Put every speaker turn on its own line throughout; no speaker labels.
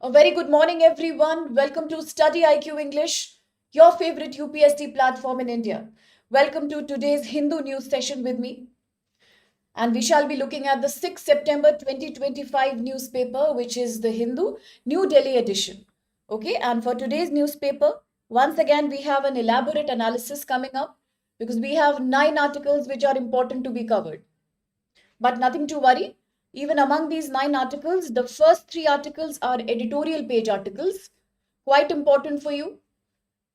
A very good morning, everyone. Welcome to StudyIQ English, your favorite UPSC platform in India. Welcome to today's Hindu news session with me. And we shall be looking at the 6th September 2025 newspaper, which is the Hindu New Delhi edition. Okay, and for today's newspaper, once again, we have an elaborate analysis coming up because we have 9 articles which are important to be covered. But nothing to worry. Even among these 9 articles, the first 3 articles are editorial page articles, quite important for you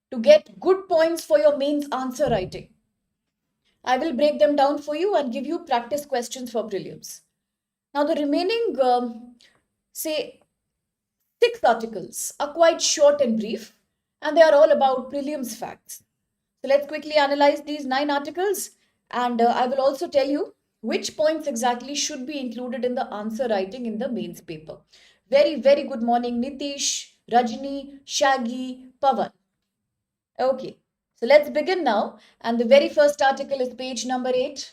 to get good points for your mains answer writing. I will break them down for you and give you practice questions for prelims. Now, the remaining, say, 6 articles are quite short and brief, and they are all about prelims facts. So, let's quickly analyze these 9 articles, and I will also tell you which points exactly should be included in the answer writing in the mains paper. Very, very good morning, Nitish, Rajni, Shaggy, Pavan. Okay, so let's begin now. And the very first article is page number 8.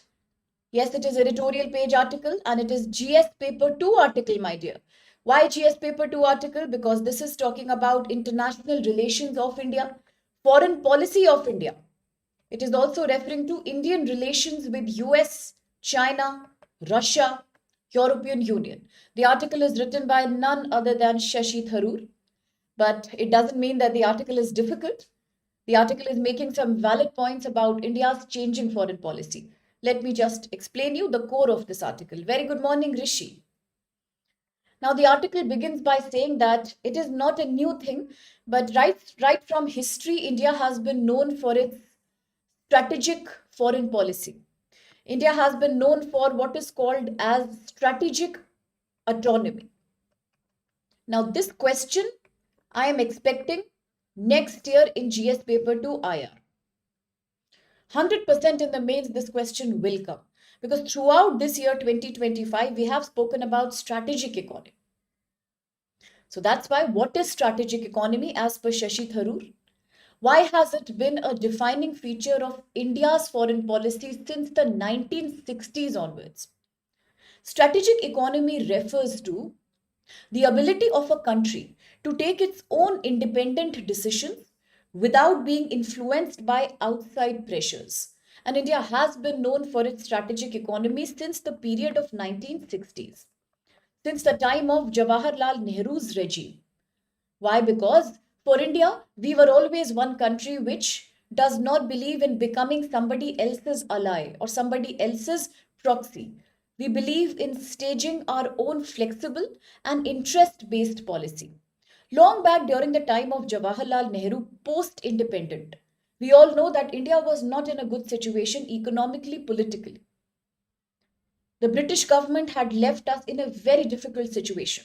Yes, it is editorial page article and it is GS paper 2 article, my dear. Why GS paper 2 article? Because this is talking about international relations of India, foreign policy of India. It is also referring to Indian relations with US, China, Russia, European Union. The article is written by none other than Shashi Tharoor, but it doesn't mean that the article is difficult. The article is making some valid points about India's changing foreign policy. Let me just explain you the core of this article. Very good morning, Rishi. Now, the article begins by saying that it is not a new thing, but right from history, India has been known for its strategic foreign policy. India has been known for what is called as strategic autonomy. Now, this question I am expecting next year in GS paper 2 IR. 100% in the mains this question will come because throughout this year 2025 we have spoken about strategic economy. So that's why what is strategic economy as per Shashi Tharoor? Why has it been a defining feature of India's foreign policy since the 1960s onwards? Strategic economy refers to the ability of a country to take its own independent decisions without being influenced by outside pressures. And India has been known for its strategic economy since the period of 1960s, since the time of Jawaharlal Nehru's regime. Why? Because for India, we were always one country which does not believe in becoming somebody else's ally or somebody else's proxy. We believe in staging our own flexible and interest based policy. Long back during the time of Jawaharlal Nehru, post independent, we all know that India was not in a good situation economically, politically. The British government had left us in a very difficult situation.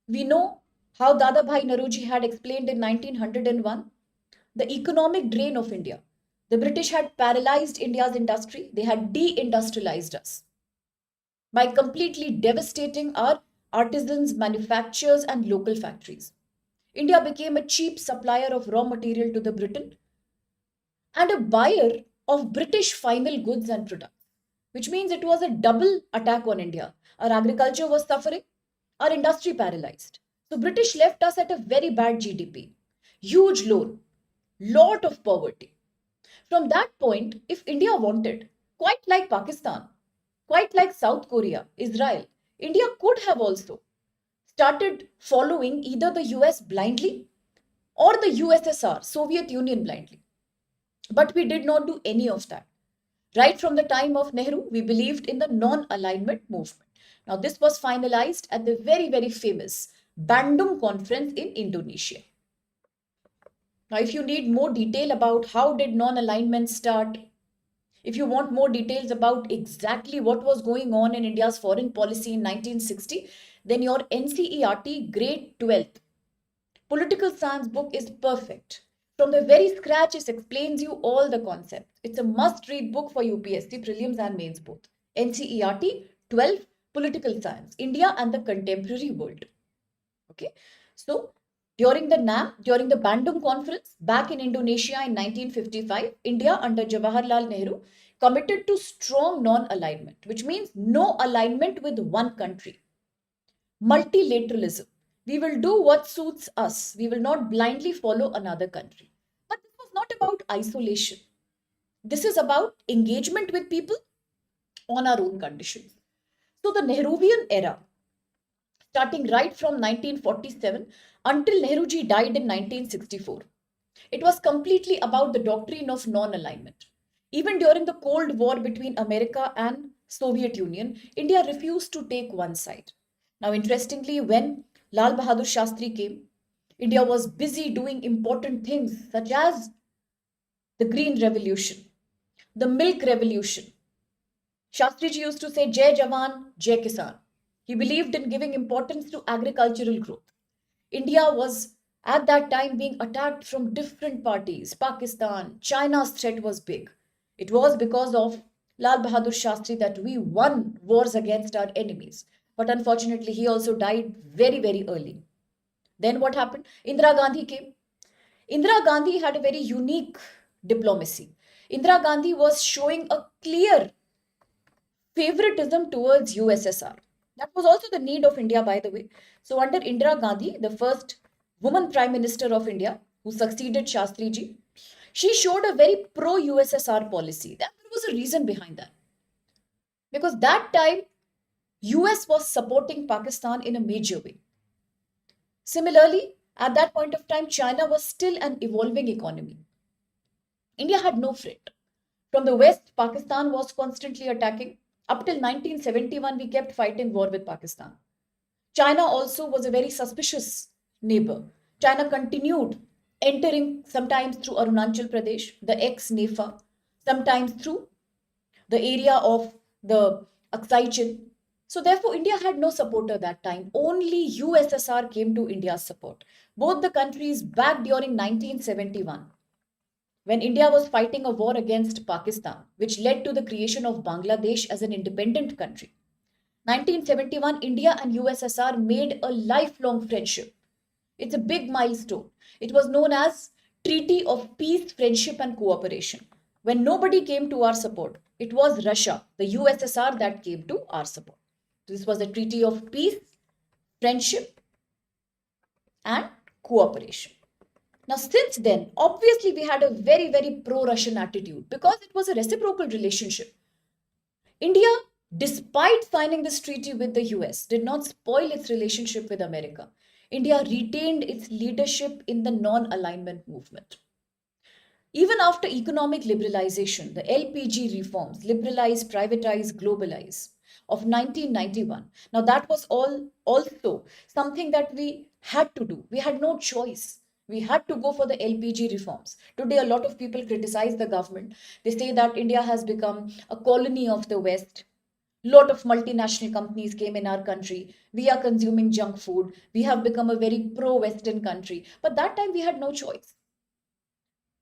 We know how Dadabhai Naoroji had explained in 1901 the economic drain of India. The British had paralyzed India's industry, they had deindustrialized us by completely devastating our artisans, manufacturers, and local factories. India became a cheap supplier of raw material to the Britain and a buyer of British final goods and products, which means it was a double attack on India. Our agriculture was suffering, our industry paralyzed. So British left us at a very bad GDP, huge loan, lot of poverty. From that point, if India wanted, quite like Pakistan, quite like South Korea, Israel, India could have also started following either the US blindly or the USSR, Soviet Union blindly. But we did not do any of that. Right from the time of Nehru, we believed in the non-alignment movement. Now, this was finalized at the very, very famous Bandung conference in Indonesia. Now, if you need more detail about how did non-alignment start, if you want more details about exactly what was going on in India's foreign policy in 1960, then your NCERT grade 12th political science book is perfect. From the very scratch, it explains you all the concepts. It's a must-read book for UPSC, prelims and mains both. NCERT 12 Political Science, India and the Contemporary World. Okay, so during the Bandung conference back in Indonesia in 1955, India under Jawaharlal Nehru committed to strong non-alignment, which means no alignment with one country. Multilateralism, We will do what suits us. We will not blindly follow another country. But this was not about isolation. This is about engagement with people on our own conditions. So the Nehruvian era, starting right from 1947 until Nehruji died in 1964, it was completely about the doctrine of non-alignment. Even during the Cold War between America and Soviet Union, India refused to take one side. Now, interestingly, when Lal Bahadur Shastri came, India was busy doing important things such as the Green Revolution, the Milk Revolution. Shastriji used to say, Jai Jawan, Jai Kisan. He believed in giving importance to agricultural growth. India was at that time being attacked from different parties. Pakistan, China's threat was big. It was because of Lal Bahadur Shastri that we won wars against our enemies. But unfortunately, he also died very, very early. Then what happened? Indira Gandhi came. Indira Gandhi had a very unique diplomacy. Indira Gandhi was showing a clear favoritism towards USSR. That was also the need of India, by the way. So, under Indira Gandhi, the first woman prime minister of India, who succeeded Shastriji, she showed a very pro USSR policy. There was a reason behind that. Because that time, US was supporting Pakistan in a major way. Similarly, at that point of time, China was still an evolving economy. India had no threat. From the west, Pakistan was constantly attacking. Up till 1971, we kept fighting war with Pakistan. China also was a very suspicious neighbor. China continued entering sometimes through Arunachal Pradesh, the ex-NEFA, sometimes through the area of the Aksai Chin. So therefore, India had no supporter that time. Only USSR came to India's support. Both the countries back during 1971, when India was fighting a war against Pakistan, which led to the creation of Bangladesh as an independent country. 1971, India and USSR made a lifelong friendship. It's a big milestone. It was known as Treaty of Peace, Friendship and Cooperation. When nobody came to our support, it was Russia, the USSR, that came to our support. This was a Treaty of Peace, Friendship and Cooperation. Now, since then, obviously, we had a very, very pro Russian attitude because it was a reciprocal relationship. India, despite signing this treaty with the US, did not spoil its relationship with America. India retained its leadership in the non alignment movement. Even after economic liberalization, the LPG reforms, liberalize, privatize, globalize, of 1991. Now, that was all also something that we had to do. We had no choice. We had to go for the LPG reforms. Today, a lot of people criticize the government. They say that India has become a colony of the West. Lot of multinational companies came in our country. We are consuming junk food. We have become a very pro-Western country. But that time we had no choice.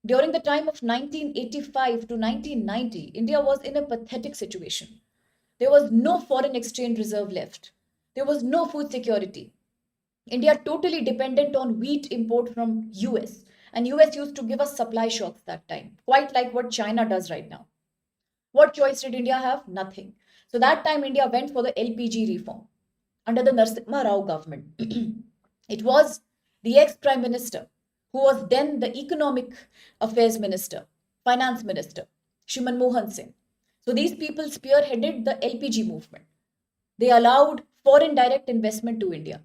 During the time of 1985 to 1990, India was in a pathetic situation. There was no foreign exchange reserve left. There was no food security. India totally dependent on wheat import from US. And US used to give us supply shocks that time, quite like what China does right now. What choice did India have? Nothing. So that time India went for the LPG reform under the Narasimha Rao government. It was the ex-prime minister who was then the economic affairs minister, finance minister, Shriman Mohan Singh. So these people spearheaded the LPG movement. They allowed foreign direct investment to India.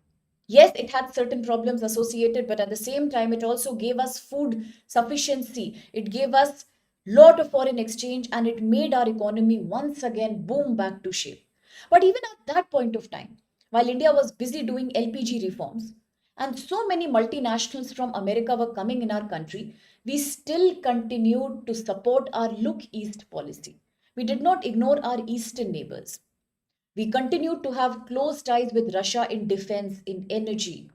Yes, it had certain problems associated, but at the same time, it also gave us food sufficiency. It gave us lot of foreign exchange and it made our economy once again boom back to shape. But even at that point of time, while India was busy doing LPG reforms and so many multinationals from America were coming in our country, we still continued to support our look east policy. We did not ignore our eastern neighbors. We continued to have close ties with Russia in defense, in energy.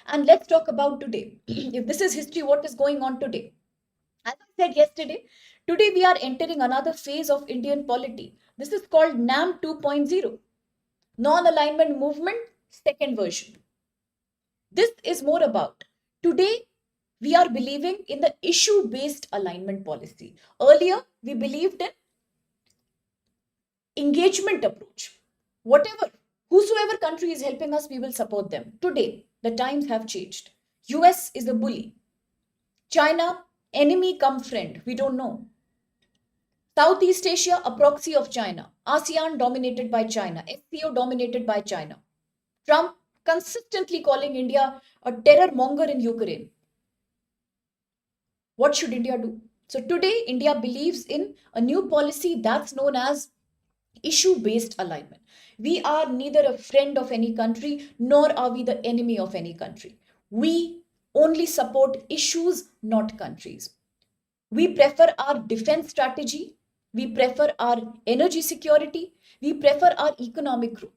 And let's talk about today. If this is history, what is going on today? As I said yesterday, today we are entering another phase of Indian polity. This is called NAM 2.0, Non-Alignment Movement, second version. This is more about today we are believing in the issue-based alignment policy. Earlier, we believed in engagement approach. Whatever, whosoever country is helping us, we will support them. Today, The times have changed. US is a bully. China, enemy come friend. We don't know. Southeast Asia, a proxy of China. ASEAN dominated by China. SCO dominated by China. Trump consistently calling India a terror monger in Ukraine. What should India do? So today, India believes in a new policy that's known as issue based alignment. We are neither a friend of any country nor are we the enemy of any country. We only support issues, not countries. We prefer our defense strategy. We prefer our energy security. We prefer our economic growth.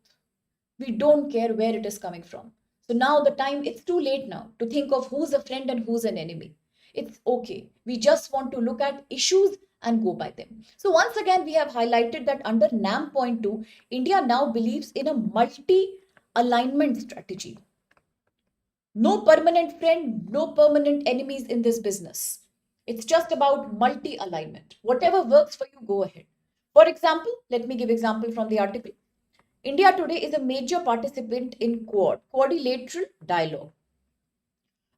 We don't care where it is coming from. So now the time, it's too late now to think of who's a friend and who's an enemy. It's okay. We just want to look at issues and go by them. So once again, we have highlighted that under NAM point 2, India now believes in a multi alignment strategy. No permanent friend, no permanent enemies in this business. It's just about multi alignment. Whatever works for you, go ahead. For example, let me give example from the article. India today is a major participant in quadrilateral dialogue,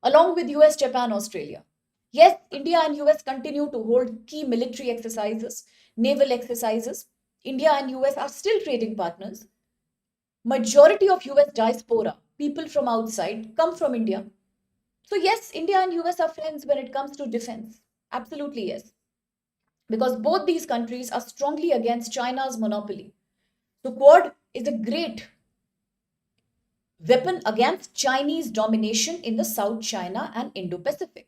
along with US, Japan, Australia. Yes, India and US continue to hold key military exercises, naval exercises. India and US are still trading partners. Majority of US diaspora, people from outside, come from India. So yes, India and US are friends when it comes to defense. Absolutely yes. Because both these countries are strongly against China's monopoly. So Quad is a great weapon against Chinese domination in the South China and Indo-Pacific.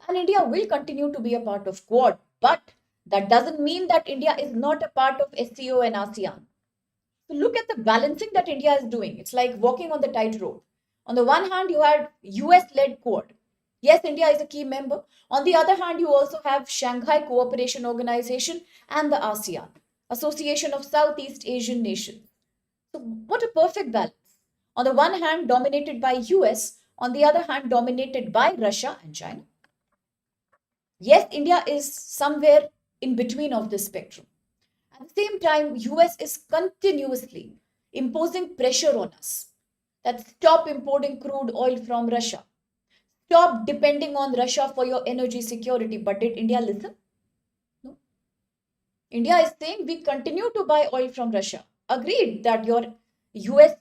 And India will continue to be a part of Quad, but that doesn't mean that India is not a part of SCO and ASEAN. So look at the balancing that India is doing. It's like walking on the tightrope. On the one hand, you had US-led Quad. Yes, India is a key member. On the other hand, you also have Shanghai Cooperation Organization and the ASEAN, Association of Southeast Asian Nations. So what a perfect balance. On the one hand, dominated by US, on the other hand, dominated by Russia and China. Yes, India is somewhere in between of this spectrum. At the same time, US is continuously imposing pressure on us that stop importing crude oil from Russia. Stop depending on Russia for your energy security. But did India listen? No. India is saying we continue to buy oil from Russia. Agreed that your US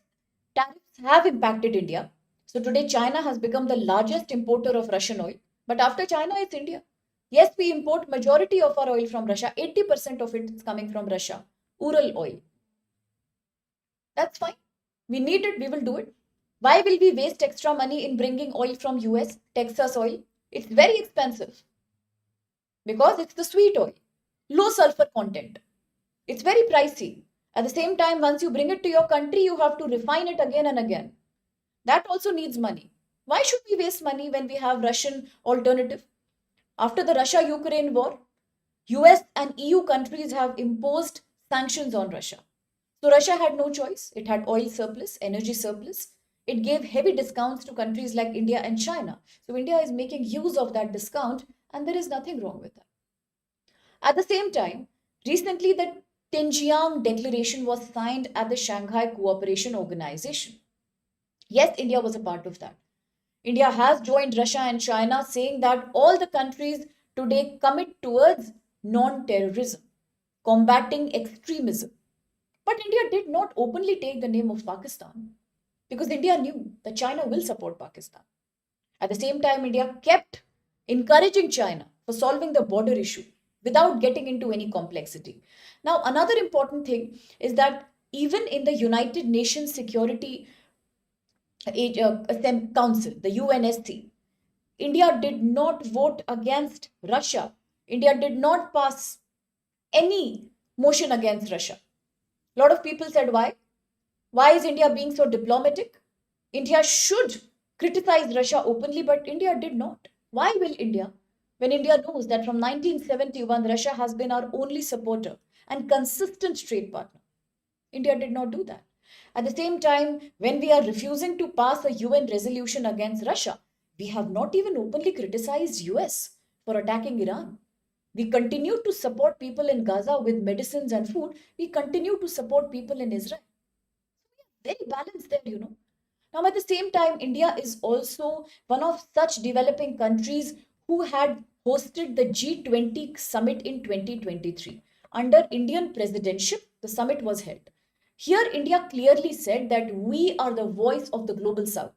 tariffs have impacted India. So today China has become the largest importer of Russian oil. But after China, it's India. Yes, we import majority of our oil from Russia. 80% of it is coming from Russia. Ural oil. That's fine. We need it. We will do it. Why will we waste extra money in bringing oil from US, Texas oil? It's very expensive because it's the sweet oil, low sulfur content. It's very pricey. At the same time, once you bring it to your country, you have to refine it again and again. That also needs money. Why should we waste money when we have Russian alternative? After the Russia-Ukraine war, US and EU countries have imposed sanctions on Russia. So Russia had no choice. It had oil surplus, energy surplus. It gave heavy discounts to countries like India and China. So India is making use of that discount, and there is nothing wrong with that. At the same time, recently the Xinjiang Declaration was signed at the Shanghai Cooperation Organization. Yes, India was a part of that. India has joined Russia and China, saying that all the countries today commit towards non-terrorism, combating extremism. But India did not openly take the name of Pakistan because India knew that China will support Pakistan. At the same time, India kept encouraging China for solving the border issue without getting into any complexity. Now, another important thing is that even in the United Nations Security Council, the UNSC, India did not vote against Russia. India did not pass any motion against Russia. A lot of people said, why? Why is India being so diplomatic? India should criticize Russia openly, but India did not. Why will India? When India knows that from 1971, Russia has been our only supporter and consistent trade partner. India did not do that. At the same time, when we are refusing to pass a UN resolution against Russia, we have not even openly criticized US for attacking Iran. We continue to support people in Gaza with medicines and food. We continue to support people in Israel. Very balanced there. Now, at the same time, India is also one of such developing countries who had hosted the G20 summit in 2023. Under Indian presidency, the summit was held. Here, India clearly said that we are the voice of the global south.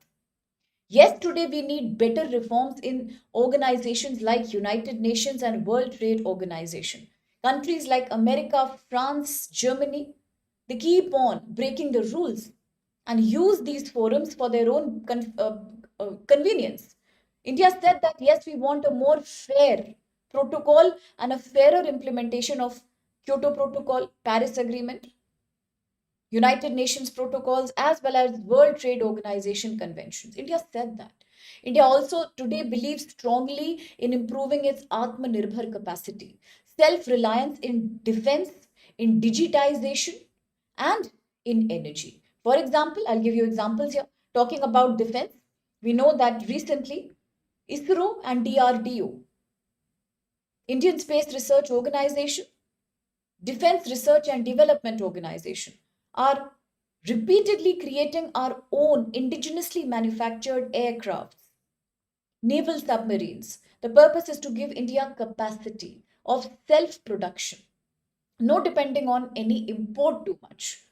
Yes, today we need better reforms in organizations like United Nations and World Trade Organization. Countries like America, France, Germany, they keep on breaking the rules and use these forums for their own convenience. India said that yes, we want a more fair protocol and a fairer implementation of Kyoto Protocol, Paris Agreement, United Nations protocols, as well as World Trade Organization conventions. India said that. India also today believes strongly in improving its Atmanirbhar capacity, self reliance in defense, in digitization, and in energy. For example, I'll give you examples here. Talking about defense, we know that recently ISRO and DRDO, Indian Space Research Organization, Defense Research and Development Organization, are repeatedly creating our own indigenously manufactured aircrafts, naval submarines. The purpose is to give India capacity of self production, no depending on any import too much.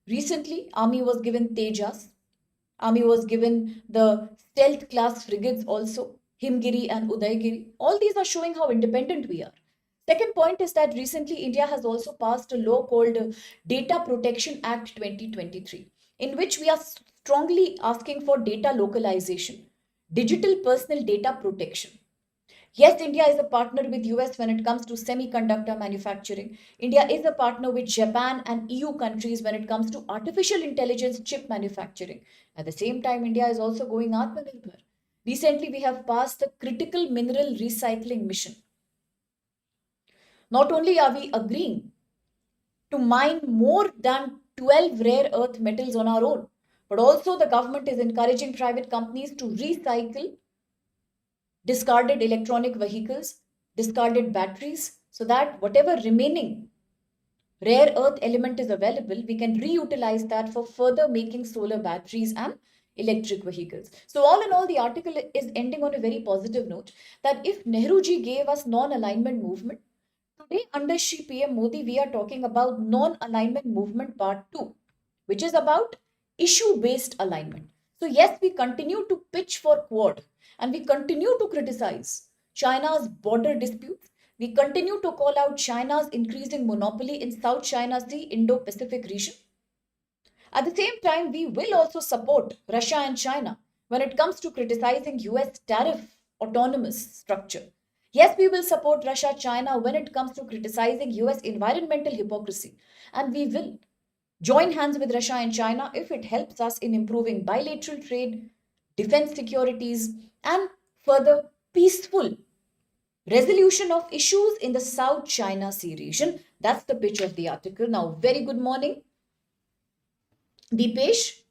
Recently, Army was given Tejas. Army was given the stealth class frigates also, Himgiri and Udaygiri. All these are showing how independent we are. Second point is that recently India has also passed a law called Data Protection Act 2023, in which we are strongly asking for data localization, digital personal data protection. Yes, India is a partner with US when it comes to semiconductor manufacturing. India is a partner with Japan and EU countries when it comes to artificial intelligence chip manufacturing. At the same time, India is also going Atmanirbhar. Recently, we have passed the critical mineral recycling mission. Not only are we agreeing to mine more than 12 rare earth metals on our own, but also the government is encouraging private companies to recycle discarded electronic vehicles, discarded batteries, so that whatever remaining rare earth element is available, we can reutilize that for further making solar batteries and electric vehicles. So, all in all, the article is ending on a very positive note that if Nehruji gave us non alignment movement, today, under Shri PM Modi, we are talking about non-alignment movement part 2, which is about issue-based alignment. So yes, we continue to pitch for Quad and we continue to criticize China's border disputes. We continue to call out China's increasing monopoly in South China Sea, Indo-Pacific region. At the same time, we will also support Russia and China when it comes to criticizing US tariff autonomous structure. Yes, we will support Russia, China when it comes to criticizing US environmental hypocrisy. And we will join hands with Russia and China if it helps us in improving bilateral trade, defense securities, and further peaceful resolution of issues in the South China Sea region. That's the pitch of the article. Now, very good morning, Deepesh.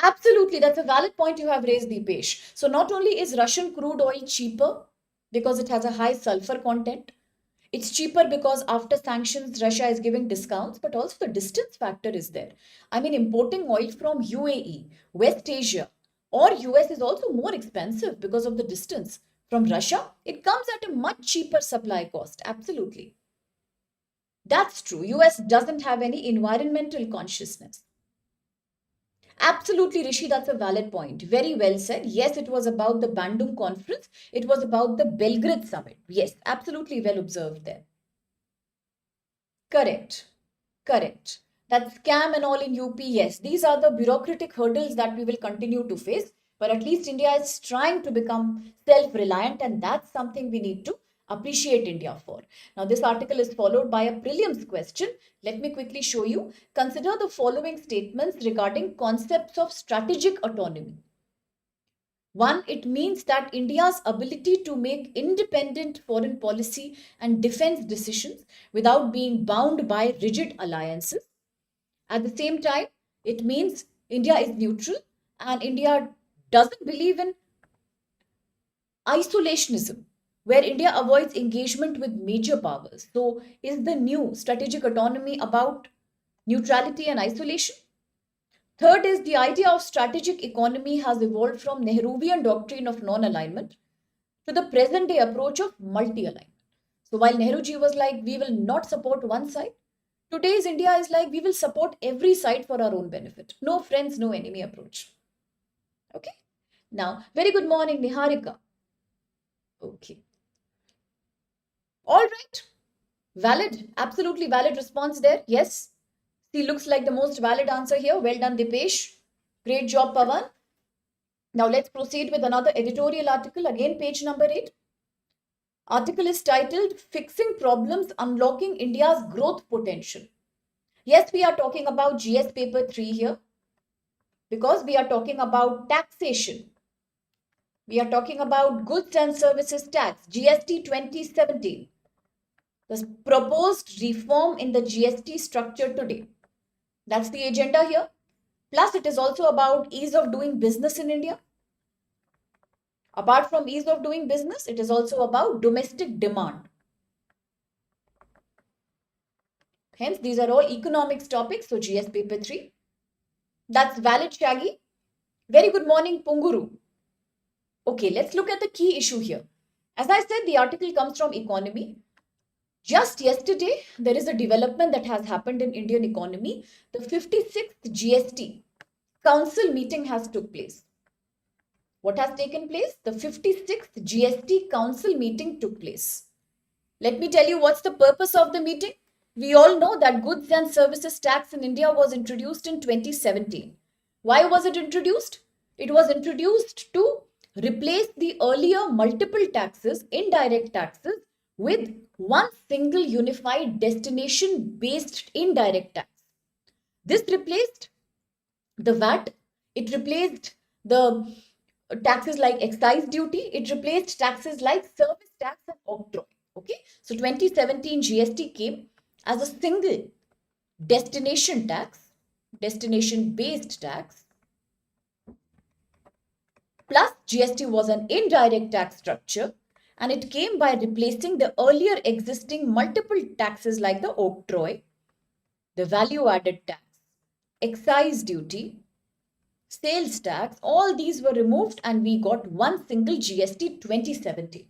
Absolutely, that's a valid point you have raised, Deepesh. So, not only is Russian crude oil cheaper because it has a high sulfur content, it's cheaper because after sanctions, Russia is giving discounts, but also the distance factor is there. I mean, importing oil from UAE, West Asia, or US is also more expensive because of the distance. From Russia, it comes at a much cheaper supply cost. Absolutely. That's true. US doesn't have any environmental consciousness. Absolutely, Rishi, that's a valid point. Very well said. Yes, it was about the Bandung conference. It was about the Belgrade summit. Yes, absolutely well observed there. Correct. Correct. That scam and all in UP, yes. These are the bureaucratic hurdles that we will continue to face. But at least India is trying to become self reliant, and that's something we need to appreciate India for. Now, this article is followed by a prelims question. Let me quickly show you. Consider the following statements regarding concepts of strategic autonomy. One, it means that India's ability to make independent foreign policy and defense decisions without being bound by rigid alliances. At the same time, it means India is neutral and India doesn't believe in isolationism, where India avoids engagement with major powers. So, is the new strategic autonomy about neutrality and isolation? Third is the idea of strategic economy has evolved from Nehruvian doctrine of non-alignment to the present day approach of multi-alignment. So while Nehruji was like, we will not support one side, today's India is like, we will support every side for our own benefit. No friends, no enemy approach. Okay. Now, very good morning, Niharika. Okay. All right. Valid, absolutely valid response there. Yes. He looks like the most valid answer here. Well done, Dipesh. Great job, Pavan. Now let's proceed with another editorial article. Again, page number 8. Article is titled Fixing Problems Unlocking India's Growth Potential. Yes, we are talking about GS paper 3 here because we are talking about taxation. We are talking about goods and services tax, GST 2017. The proposed reform in the GST structure today. That's the agenda here. Plus, it is also about ease of doing business in India. Apart from ease of doing business, it is also about domestic demand. Hence, these are all economics topics. So, GS paper 3. That's valid, Shaggy. Very good morning, Punguru. Okay, let's look at the key issue here. As I said, the article comes from economy. Just yesterday, there is a development that has happened in Indian economy. The 56th GST Council meeting has took place. What has taken place? The 56th GST Council meeting took place. Let me tell you what's the purpose of the meeting. We all know that goods and services tax in India was introduced in 2017. Why was it introduced? It was introduced to replace the earlier multiple taxes, indirect taxes, with one single unified destination-based indirect tax. This replaced the VAT, it replaced the taxes like excise duty, it replaced taxes like service tax and octroi. Okay, so 2017 GST came as a single destination tax, destination-based tax, plus GST was an indirect tax structure, and it came by replacing the earlier existing multiple taxes like the octroi, the value-added tax, excise duty, sales tax. All these were removed and we got one single GST 2017.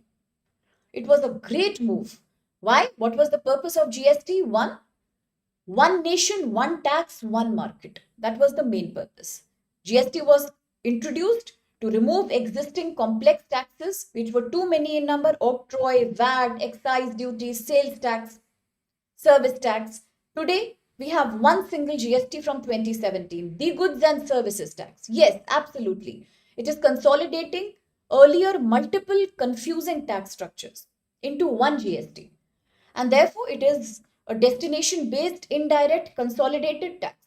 It was a great move. Why? What was the purpose of GST? One nation, one tax, one market. That was the main purpose. GST was introduced to remove existing complex taxes, which were too many in number: octroi, VAT, excise duty, sales tax, service tax. Today, we have one single GST from 2017, the goods and services tax. Yes, absolutely. It is consolidating earlier multiple confusing tax structures into one GST. And therefore, it is a destination-based indirect consolidated tax.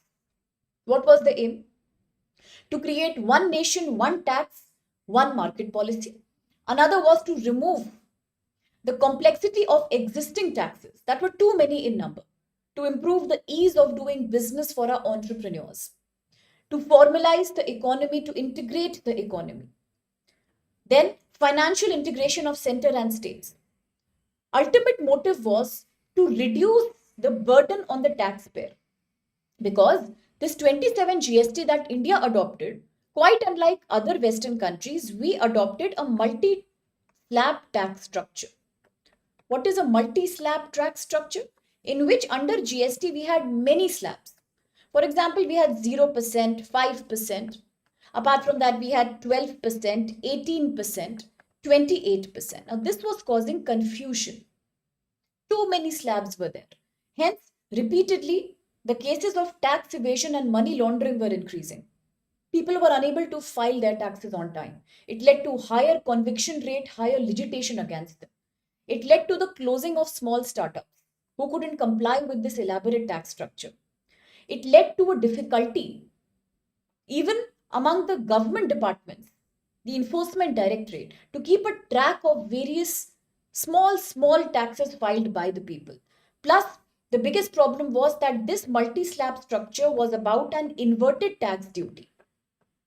What was the aim? To create one nation, one tax, one market policy. Another was to remove the complexity of existing taxes that were too many in number, to improve the ease of doing business for our entrepreneurs, to formalize the economy, to integrate the economy. Then financial integration of center and states. Ultimate motive was to reduce the burden on the taxpayer, because this 27 GST that India adopted, quite unlike other Western countries, we adopted a multi-slab tax structure. What is a multi-slab tax structure? In which under GST we had many slabs. For example, we had 0%, 5%. Apart from that, we had 12%, 18%, 28%. Now, this was causing confusion. Too many slabs were there. Hence, repeatedly, the cases of tax evasion and money laundering were increasing. People were unable to file their taxes on time. It led to higher conviction rate, higher litigation against them. It led to the closing of small startups who couldn't comply with this elaborate tax structure. It led to a difficulty even among the government departments, the enforcement directorate, to keep a track of various small taxes filed by the people. Plus, the biggest problem was that this multi-slab structure was about an inverted tax duty.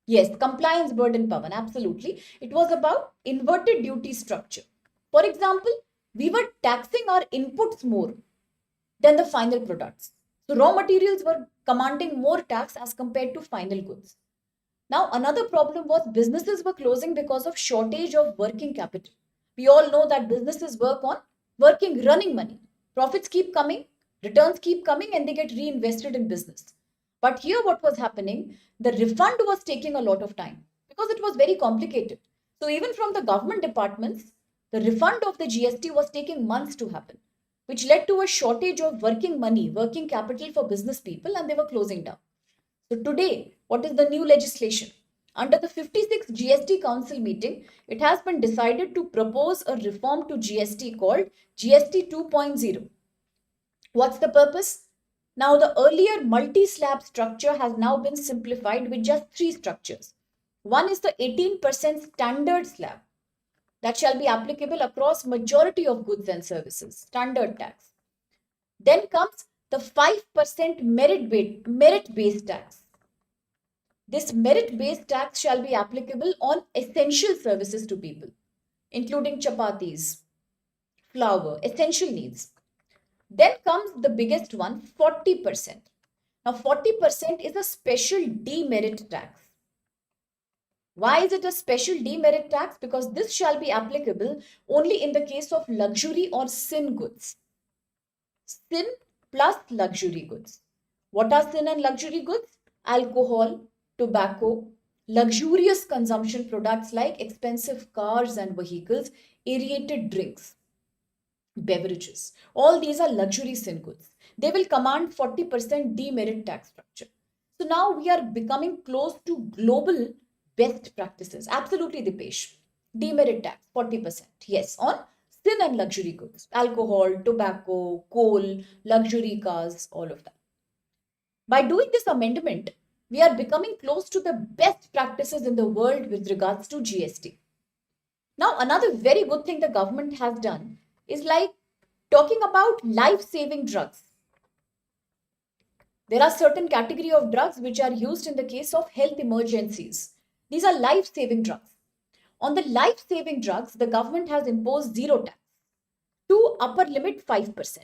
Yes, compliance burden, Pavan, absolutely. It was about inverted duty structure. For example, we were taxing our inputs more than the final products. So raw materials were commanding more tax as compared to final goods. Now, another problem was businesses were closing because of shortage of working capital. We all know that businesses work on running money. Profits keep coming, returns keep coming, and they get reinvested in business. But here, what was happening? The refund was taking a lot of time because it was very complicated. So, even from the government departments, the refund of the GST was taking months to happen, which led to a shortage of working money, working capital for business people, and they were closing down. So today, what is the new legislation? Under the 56th GST Council meeting, it has been decided to propose a reform to GST called GST 2.0. What's the purpose? Now, the earlier multi-slab structure has now been simplified with just three structures. One is the 18% standard slab that shall be applicable across majority of goods and services, standard tax. Then comes the 5% merit-based tax. This merit-based tax shall be applicable on essential services to people, including chapatis, flour, essential needs. Then comes the biggest one, 40%. Now, 40% is a special demerit tax. Why is it a special demerit tax? Because this shall be applicable only in the case of luxury or sin goods. Sin plus luxury goods. What are sin and luxury goods? Alcohol, tobacco, luxurious consumption products like expensive cars and vehicles, aerated drinks, beverages. All these are luxury sin goods. They will command 40% demerit tax structure. So now we are becoming close to global best practices. Absolutely, Dipesh. Demerit tax 40%. Yes, on sin and luxury goods, alcohol, tobacco, coal, luxury cars, all of that. By doing this amendment, we are becoming close to the best practices in the world with regards to GST. Now, another very good thing the government has done is like talking about life-saving drugs. There are certain category of drugs which are used in the case of health emergencies. These are life-saving drugs. On the life-saving drugs, the government has imposed zero tax to upper limit 5%.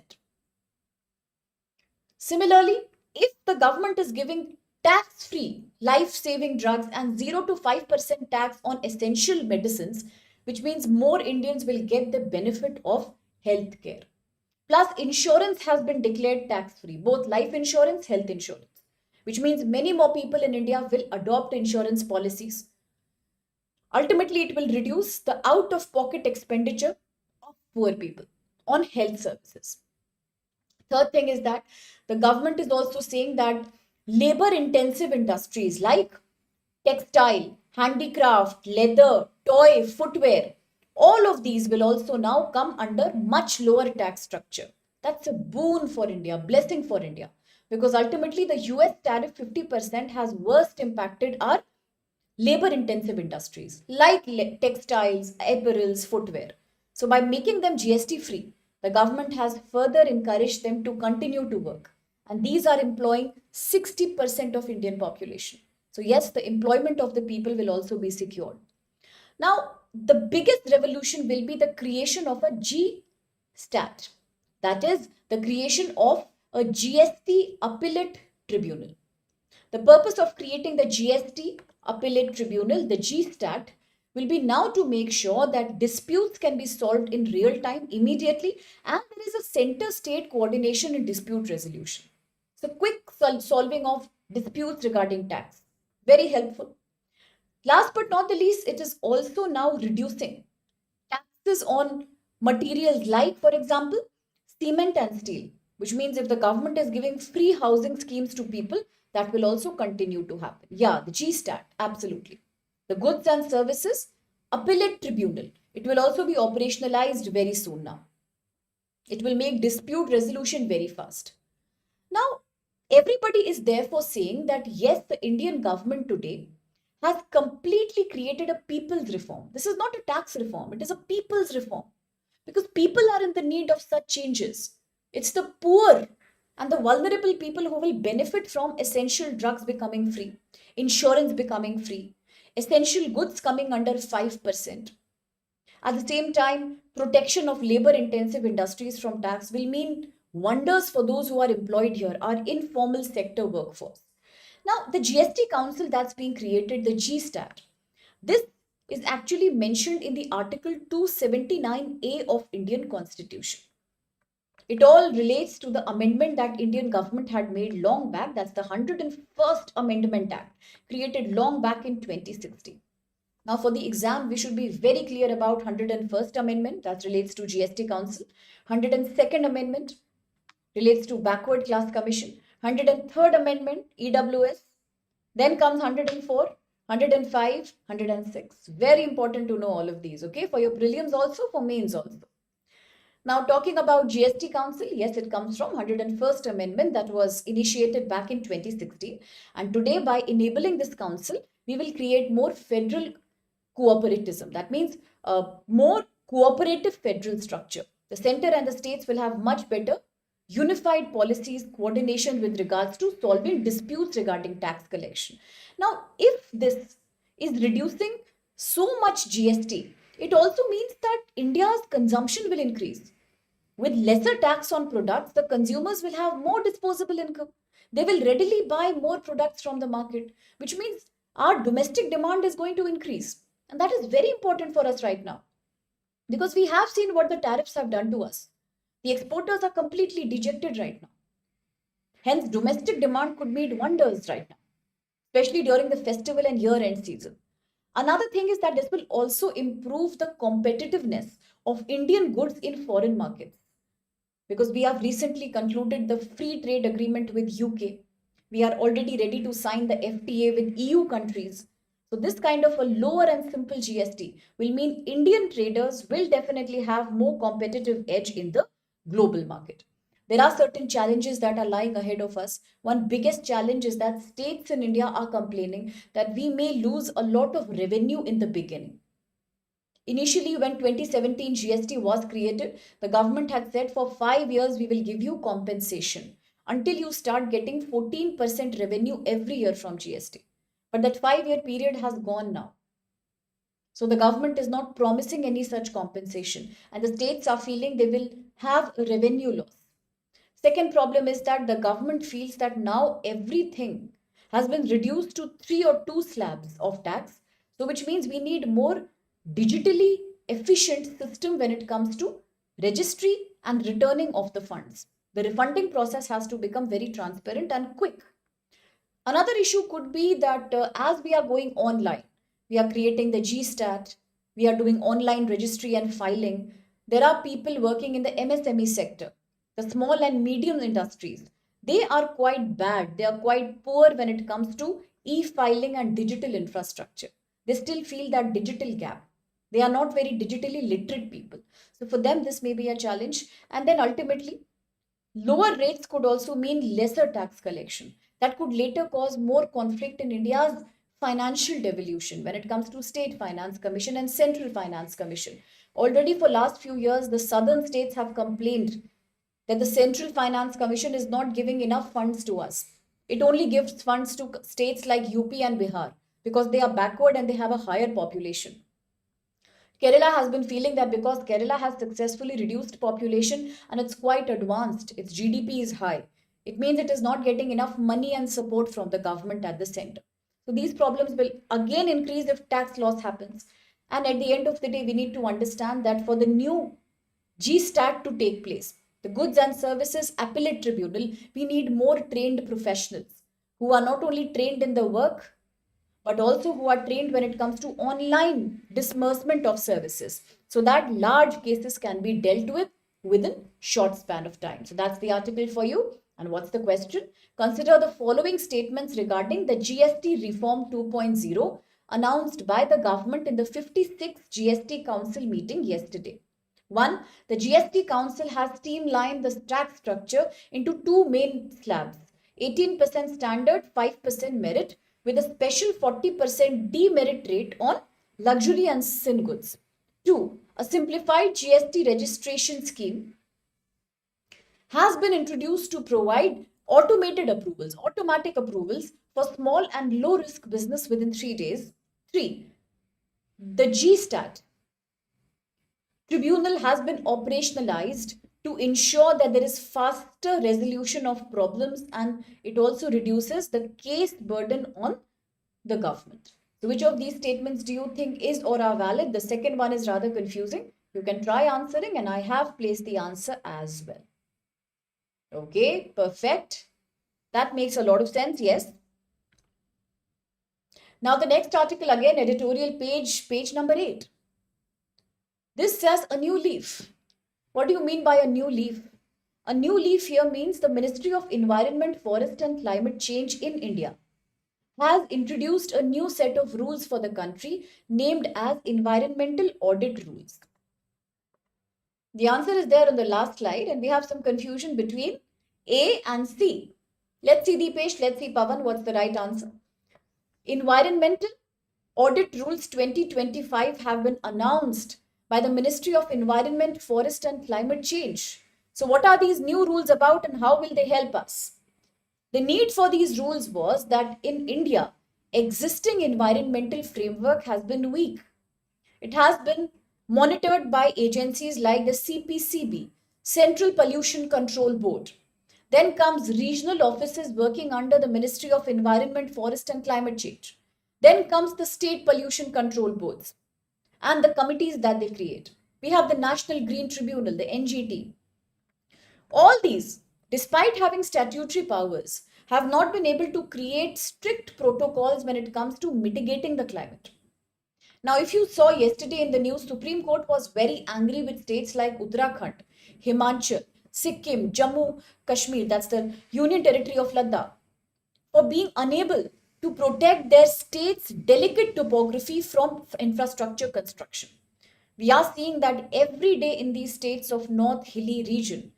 Similarly, if the government is giving tax-free life-saving drugs and 0 to 5% tax on essential medicines, which means more Indians will get the benefit of health care. Plus, insurance has been declared tax-free, both life insurance, health insurance, which means many more people in India will adopt insurance policies. Ultimately, it will reduce the out-of-pocket expenditure of poor people on health services. Third thing is that the government is also saying that labor intensive industries like textile, handicraft, leather, toy, footwear, all of these will also now come under much lower tax structure. That's a boon for India, blessing for India, because ultimately the US tariff 50% has worst impacted our labor intensive industries like textiles, apparels, footwear. So by making them GST free, the government has further encouraged them to continue to work. And these are employing 60% of Indian population. So yes, the employment of the people will also be secured. Now, the biggest revolution will be the creation of a GSTAT. That is the creation of a GST appellate tribunal. The purpose of creating the GST Appellate Tribunal, the GSTAT, will be now to make sure that disputes can be solved in real time immediately, and there is a center state coordination in dispute resolution. So quick solving of disputes regarding tax. Very helpful. Last but not the least, it is also now reducing taxes on materials like, for example, cement and steel, which means if the government is giving free housing schemes to people, that will also continue to happen. Yeah, the GSTAT, absolutely. The goods and services appellate tribunal. It will also be operationalized very soon now. It will make dispute resolution very fast. Now, everybody is therefore saying that yes, the Indian government today has completely created a people's reform. This is not a tax reform, it is a people's reform. Because people are in the need of such changes. It's the poor and the vulnerable people who will benefit from essential drugs becoming free, insurance becoming free, essential goods coming under 5%. At the same time, protection of labor intensive industries from tax will mean wonders for those who are employed here, our informal sector workforce. Now, the GST Council that's being created, the GSTAT, this is actually mentioned in the Article 279A of Indian Constitution. It all relates to the amendment that Indian government had made long back. That's the 101st Amendment Act, created long back in 2016. Now, for the exam, we should be very clear about 101st Amendment, that relates to GST Council. 102nd Amendment relates to Backward Class Commission. 103rd Amendment, EWS. Then comes 104, 105, 106. Very important to know all of these, okay? For your prelims also, for mains also. Now, talking about GST Council, yes, it comes from 101st Amendment that was initiated back in 2016. And today, by enabling this council, we will create more federal cooperatism. That means more cooperative federal structure. The center and the states will have much better unified policies, coordination with regards to solving disputes regarding tax collection. Now, if this is reducing so much GST, it also means that India's consumption will increase. With lesser tax on products, the consumers will have more disposable income. They will readily buy more products from the market, which means our domestic demand is going to increase. And that is very important for us right now because we have seen what the tariffs have done to us. The exporters are completely dejected right now. Hence, domestic demand could make wonders right now, especially during the festival and year end season. Another thing is that this will also improve the competitiveness of Indian goods in foreign markets because we have recently concluded the free trade agreement with UK. We are already ready to sign the FTA with EU countries. So this kind of a lower and simple GST will mean Indian traders will definitely have more competitive edge in the global market. There are certain challenges that are lying ahead of us. One biggest challenge is that states in India are complaining that we may lose a lot of revenue in the beginning. Initially, when 2017 GST was created, the government had said for 5 years we will give you compensation until you start getting 14% revenue every year from GST. But that 5-year period has gone now. So the government is not promising any such compensation, and the states are feeling they will have a revenue loss. Second problem is that the government feels that now everything has been reduced to 3 or 2 slabs of tax, so which means we need more digitally efficient system when it comes to registry and returning of the funds. The refunding process has to become very transparent and quick. Another issue could be that as we are going online, we are creating the GSTAT, we are doing online registry and filing. There are people working in the MSME sector, the small and medium industries. They are quite bad, they are quite poor when it comes to e-filing and digital infrastructure. They still feel that digital gap. They are not very digitally literate people. So for them, this may be a challenge. And then ultimately, lower rates could also mean lesser tax collection. That could later cause more conflict in India's financial devolution when it comes to State Finance Commission and Central Finance Commission. Already for last few years, the southern states have complained that the Central Finance Commission is not giving enough funds to us. It only gives funds to states like UP and Bihar because they are backward and they have a higher population. Kerala has been feeling that because Kerala has successfully reduced population and it's quite advanced, its GDP is high. It means it is not getting enough money and support from the government at the center. So these problems will again increase if tax loss happens. And at the end of the day, we need to understand that for the new GSTAT to take place, the Goods and Services Appellate Tribunal, we need more trained professionals who are not only trained in the work but also who are trained when it comes to online disbursement of services so that large cases can be dealt with within short span of time. So that's the article for you. And what's the question? Consider the following statements regarding the GST Reform 2.0 announced by the government in the 56th GST Council meeting yesterday. 1. The GST Council has streamlined the tax structure into 2 main slabs, 18% standard, 5% merit, with a special 40% demerit rate on luxury and sin goods. 2. A simplified GST registration scheme has been introduced to provide automatic approvals for small and low risk business within 3 days. 3. The GSTAT Tribunal has been operationalized to ensure that there is faster resolution of problems, and it also reduces the case burden on the government. So which of these statements do you think is or are valid? The second one is rather confusing. You can try answering, and I have placed the answer as well. Okay, perfect. That makes a lot of sense, yes. Now the next article, again, editorial page number 8. This says a new leaf. What do you mean by a new leaf? A new leaf here means the Ministry of Environment, Forest and Climate Change in India has introduced a new set of rules for the country named as environmental audit rules. The answer is there on the last slide, and we have some confusion between A and C. Let's see Deepesh, let's see Pavan, what's the right answer? Environmental Audit Rules 2025 have been announced by the Ministry of Environment, Forest and Climate Change. So what are these new rules about and how will they help us? The need for these rules was that in India, existing environmental framework has been weak. It has been monitored by agencies like the CPCB, Central Pollution Control Board. Then comes regional offices working under the Ministry of Environment, Forest and Climate Change. Then comes the state pollution control boards and the committees that they create. We have the National Green Tribunal, the NGT. All these, despite having statutory powers, have not been able to create strict protocols when it comes to mitigating the climate. Now, if you saw yesterday in the news, Supreme Court was very angry with states like Uttarakhand, Himachal, Sikkim, Jammu, Kashmir, that's the Union Territory of Ladakh, for being unable to protect their state's delicate topography from infrastructure construction. We are seeing that every day in these states of North Hilly region,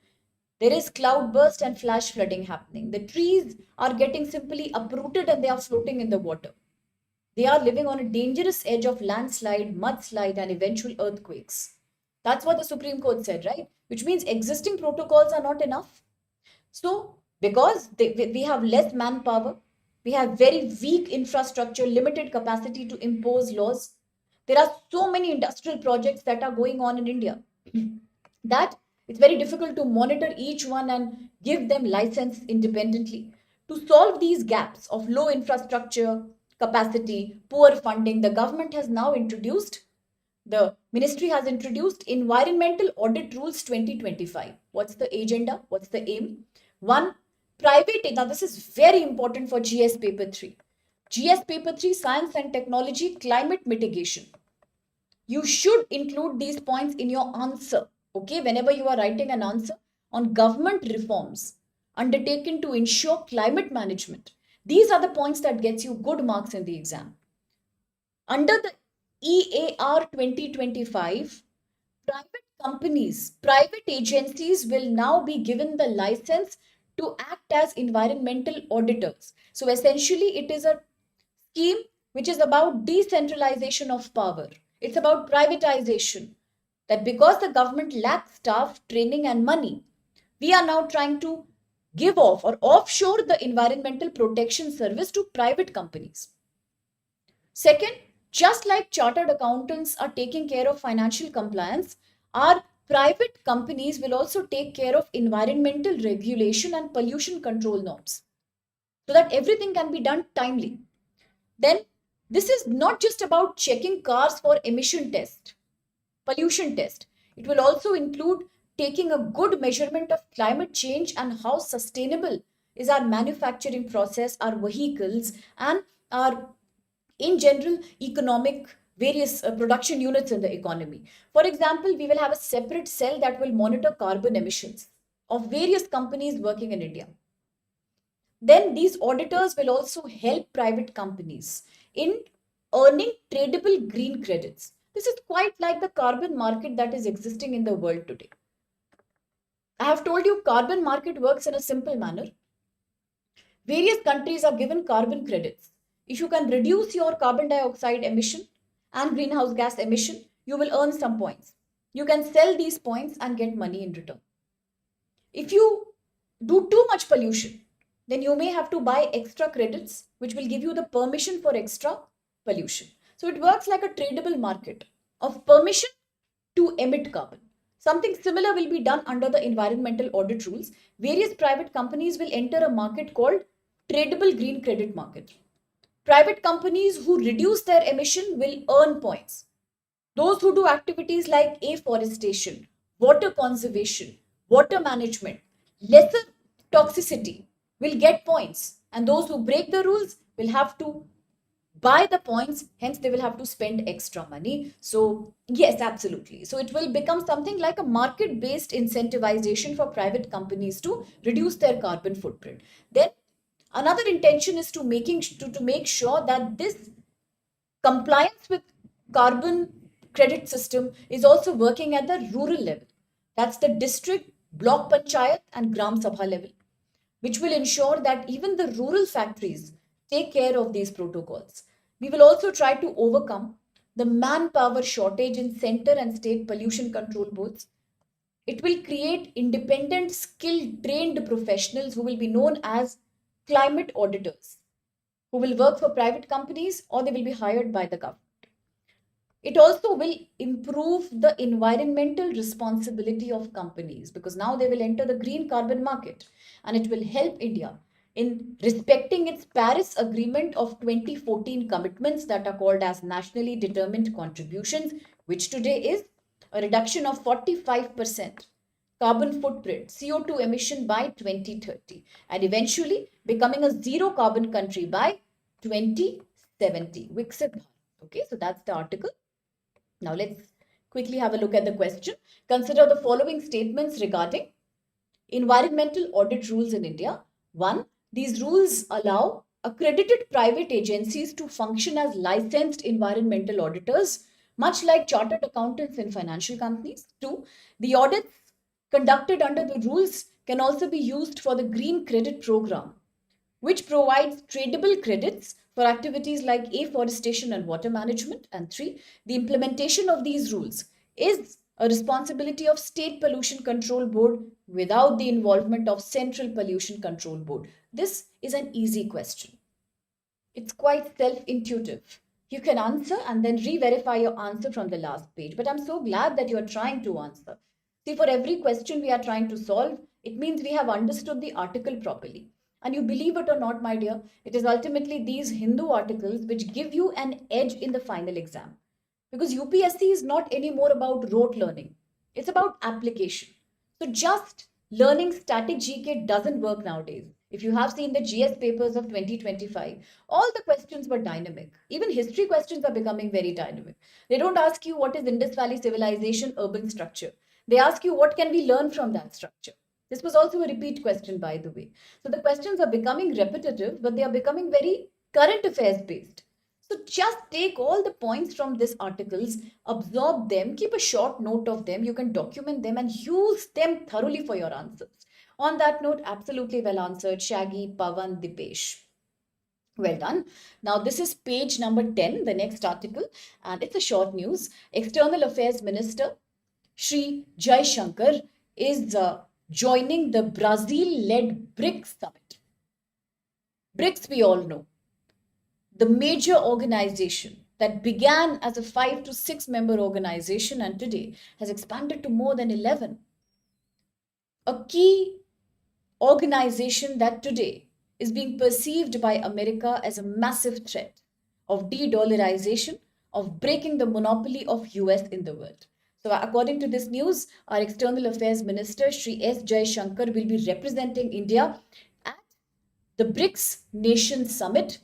there is cloudburst and flash flooding happening. The trees are getting simply uprooted and they are floating in the water. They are living on a dangerous edge of landslide, mudslide, and eventual earthquakes. That's what the Supreme Court said, right? Which means existing protocols are not enough. So, because we have less manpower, we have very weak infrastructure, limited capacity to impose laws. There are so many industrial projects that are going on in India that it's very difficult to monitor each one and give them license independently. To solve these gaps of low infrastructure, capacity, poor funding, the government has now introduced, the ministry has introduced Environmental Audit Rules 2025. What's the agenda? What's the aim? One, private, now this is very important for GS paper 3. GS paper 3, Science and Technology, Climate Mitigation. You should include these points in your answer. Okay, whenever you are writing an answer on government reforms undertaken to ensure climate management, these are the points that gets you good marks in the exam. Under the EAR 2025, private companies, private agencies will now be given the license to act as environmental auditors. So essentially, it is a scheme which is about decentralization of power. It's about privatization. That because the government lacks staff, training, and money, we are now trying to give off or offshore the environmental protection service to private companies. Second, just like chartered accountants are taking care of financial compliance, our private companies will also take care of environmental regulation and pollution control norms so that everything can be done timely. Then, this is not just about checking cars for emission test, pollution test. It will also include taking a good measurement of climate change and how sustainable is our manufacturing process, our vehicles, and our, in general, economic various production units in the economy. For example, we will have a separate cell that will monitor carbon emissions of various companies working in India. Then these auditors will also help private companies in earning tradable green credits. This is quite like the carbon market that is existing in the world today. I have told you carbon market works in a simple manner. Various countries are given carbon credits. If you can reduce your carbon dioxide emission and greenhouse gas emission, you will earn some points. You can sell these points and get money in return. If you do too much pollution, then you may have to buy extra credits, which will give you the permission for extra pollution. So it works like a tradable market of permission to emit carbon. Something similar will be done under the environmental audit rules. Various private companies will enter a market called tradable green credit market. Private companies who reduce their emission will earn points. Those who do activities like afforestation, water conservation, water management, lesser toxicity will get points. And those who break the rules will have to buy the points, hence they will have to spend extra money. So yes, absolutely. So it will become something like a market based incentivization for private companies to reduce their carbon footprint. Then another intention is to make sure that this compliance with carbon credit system is also working at the rural level. That's the district, block panchayat and gram sabha level, which will ensure that even the rural factories take care of these protocols. We will also try to overcome the manpower shortage in center and state pollution control boards. It will create independent, skilled, trained professionals who will be known as climate auditors, who will work for private companies or they will be hired by the government. It also will improve the environmental responsibility of companies because now they will enter the green carbon market, and it will help India in respecting its Paris Agreement of 2014 commitments that are called as nationally determined contributions, which today is a reduction of 45% carbon footprint, CO2 emission by 2030, and eventually becoming a zero carbon country by 2070. Viksit Bharat. Okay, so that's the article. Now let's quickly have a look at the question. Consider the following statements regarding environmental audit rules in India. 1. These rules allow accredited private agencies to function as licensed environmental auditors, much like chartered accountants in financial companies. 2. The audits conducted under the rules can also be used for the Green Credit Program, which provides tradable credits for activities like afforestation and water management. And 3, the implementation of these rules is a responsibility of State Pollution Control Board without the involvement of Central Pollution Control Board. This is an easy question. It's quite self-intuitive. You can answer and then re-verify your answer from the last page. But I'm so glad that you're trying to answer. See, for every question we are trying to solve, it means we have understood the article properly. And you believe it or not, my dear, it is ultimately these Hindu articles which give you an edge in the final exam. Because UPSC is not anymore about rote learning, it's about application. So just learning static GK doesn't work nowadays. If you have seen the GS papers of 2025, all the questions were dynamic. Even history questions are becoming very dynamic. They don't ask you what is Indus Valley civilization urban structure. They ask you what can we learn from that structure. This was also a repeat question, by the way. So the questions are becoming repetitive, but they are becoming very current affairs based. So just take all the points from these articles, absorb them, keep a short note of them, you can document them and use them thoroughly for your answers. On that note, absolutely well answered, Shaggy, Pavan, Dipesh. Well done. Now, this is page number 10, the next article, and it's a short news. External Affairs Minister Sri Jai Shankar is joining the Brazil-led BRICS summit. BRICS, we all know, the major organization that began as a 5 to 6 member organization and today has expanded to more than 11. A key organization that today is being perceived by America as a massive threat of de-dollarization, of breaking the monopoly of US in the world. So according to this news, our External Affairs Minister, Sri S. Jai Shankar, will be representing India at the BRICS Nation Summit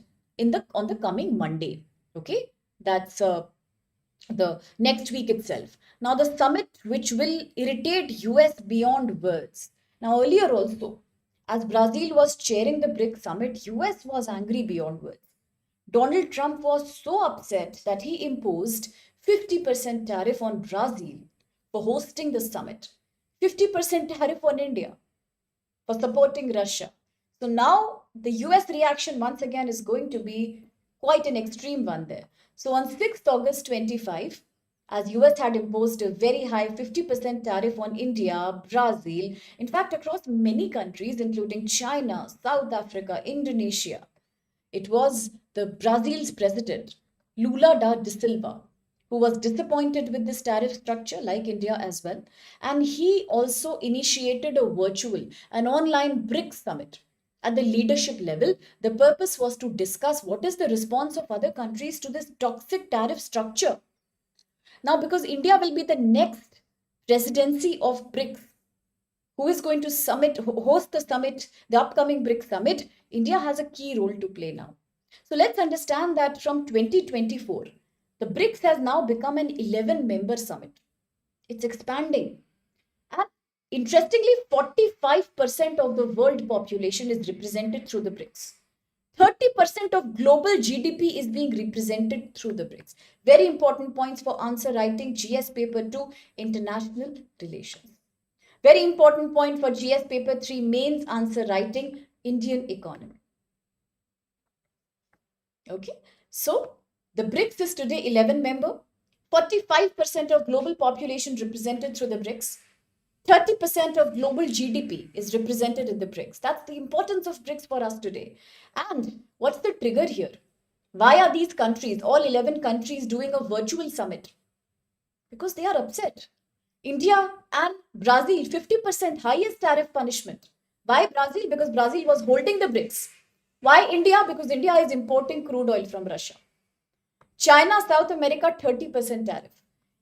on the coming Monday. Okay, that's the next week itself. Now the summit, which will irritate US beyond words. Now earlier also, as Brazil was chairing the BRICS summit, US was angry beyond words. Donald Trump was so upset that he imposed 50% tariff on Brazil for hosting the summit, 50% tariff on India for supporting Russia. So now the US reaction once again is going to be quite an extreme one there. So on 6th August 25, as US had imposed a very high 50% tariff on India, Brazil, in fact across many countries including China, South Africa, Indonesia, it was the Brazil's president, Lula da Silva, who was disappointed with this tariff structure, like India as well. And he also initiated an online BRICS summit at the leadership level. The purpose was to discuss what is the response of other countries to this toxic tariff structure. Now, because India will be the next presidency of BRICS, who is going to host the summit, the upcoming BRICS summit, India has a key role to play now. So let's understand that from 2024, the BRICS has now become an 11-member summit. It's expanding. And interestingly, 45% of the world population is represented through the BRICS. 30% of global GDP is being represented through the BRICS. Very important points for answer writing, GS paper 2, international relations. Very important point for GS paper 3, mains answer writing, Indian economy. Okay, so the BRICS is today 11-member, 45% of global population represented through the BRICS, 30% of global GDP is represented in the BRICS. That's the importance of BRICS for us today. And what's the trigger here? Why are these countries, all 11 countries, doing a virtual summit? Because they are upset. India and Brazil, 50% highest tariff punishment. Why Brazil? Because Brazil was holding the BRICS. Why India? Because India is importing crude oil from Russia. China, South America, 30% tariff.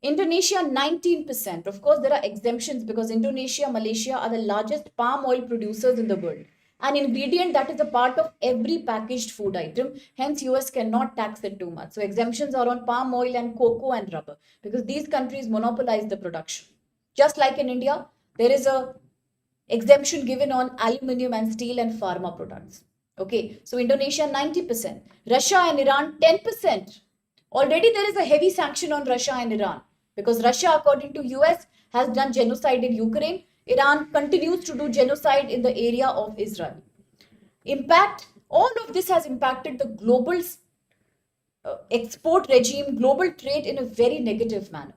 Indonesia, 19%. Of course, there are exemptions because Indonesia, Malaysia are the largest palm oil producers in the world. An ingredient that is a part of every packaged food item. Hence, US cannot tax it too much. So exemptions are on palm oil and cocoa and rubber because these countries monopolize the production. Just like in India, there is a exemption given on aluminium and steel and pharma products. Okay, so Indonesia 90%, Russia and Iran 10%. Already there is a heavy sanction on Russia and Iran because Russia, according to US, has done genocide in Ukraine. Iran continues to do genocide in the area of Israel. All of this has impacted the global export regime, global trade in a very negative manner.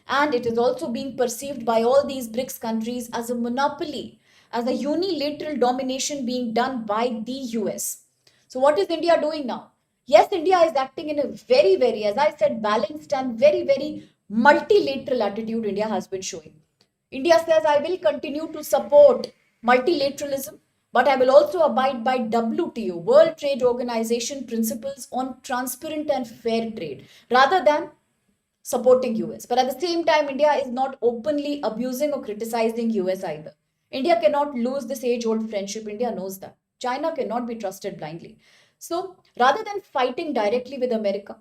And it is also being perceived by all these BRICS countries as a monopoly, as a unilateral domination being done by the US. So what is India doing now? Yes, India is acting in a very, very, as I said, balanced and very, very multilateral attitude India has been showing. India says, I will continue to support multilateralism, but I will also abide by WTO, World Trade Organization principles on transparent and fair trade, rather than supporting US. But at the same time, India is not openly abusing or criticizing US either. India cannot lose this age-old friendship. India knows that. China cannot be trusted blindly. So rather than fighting directly with America,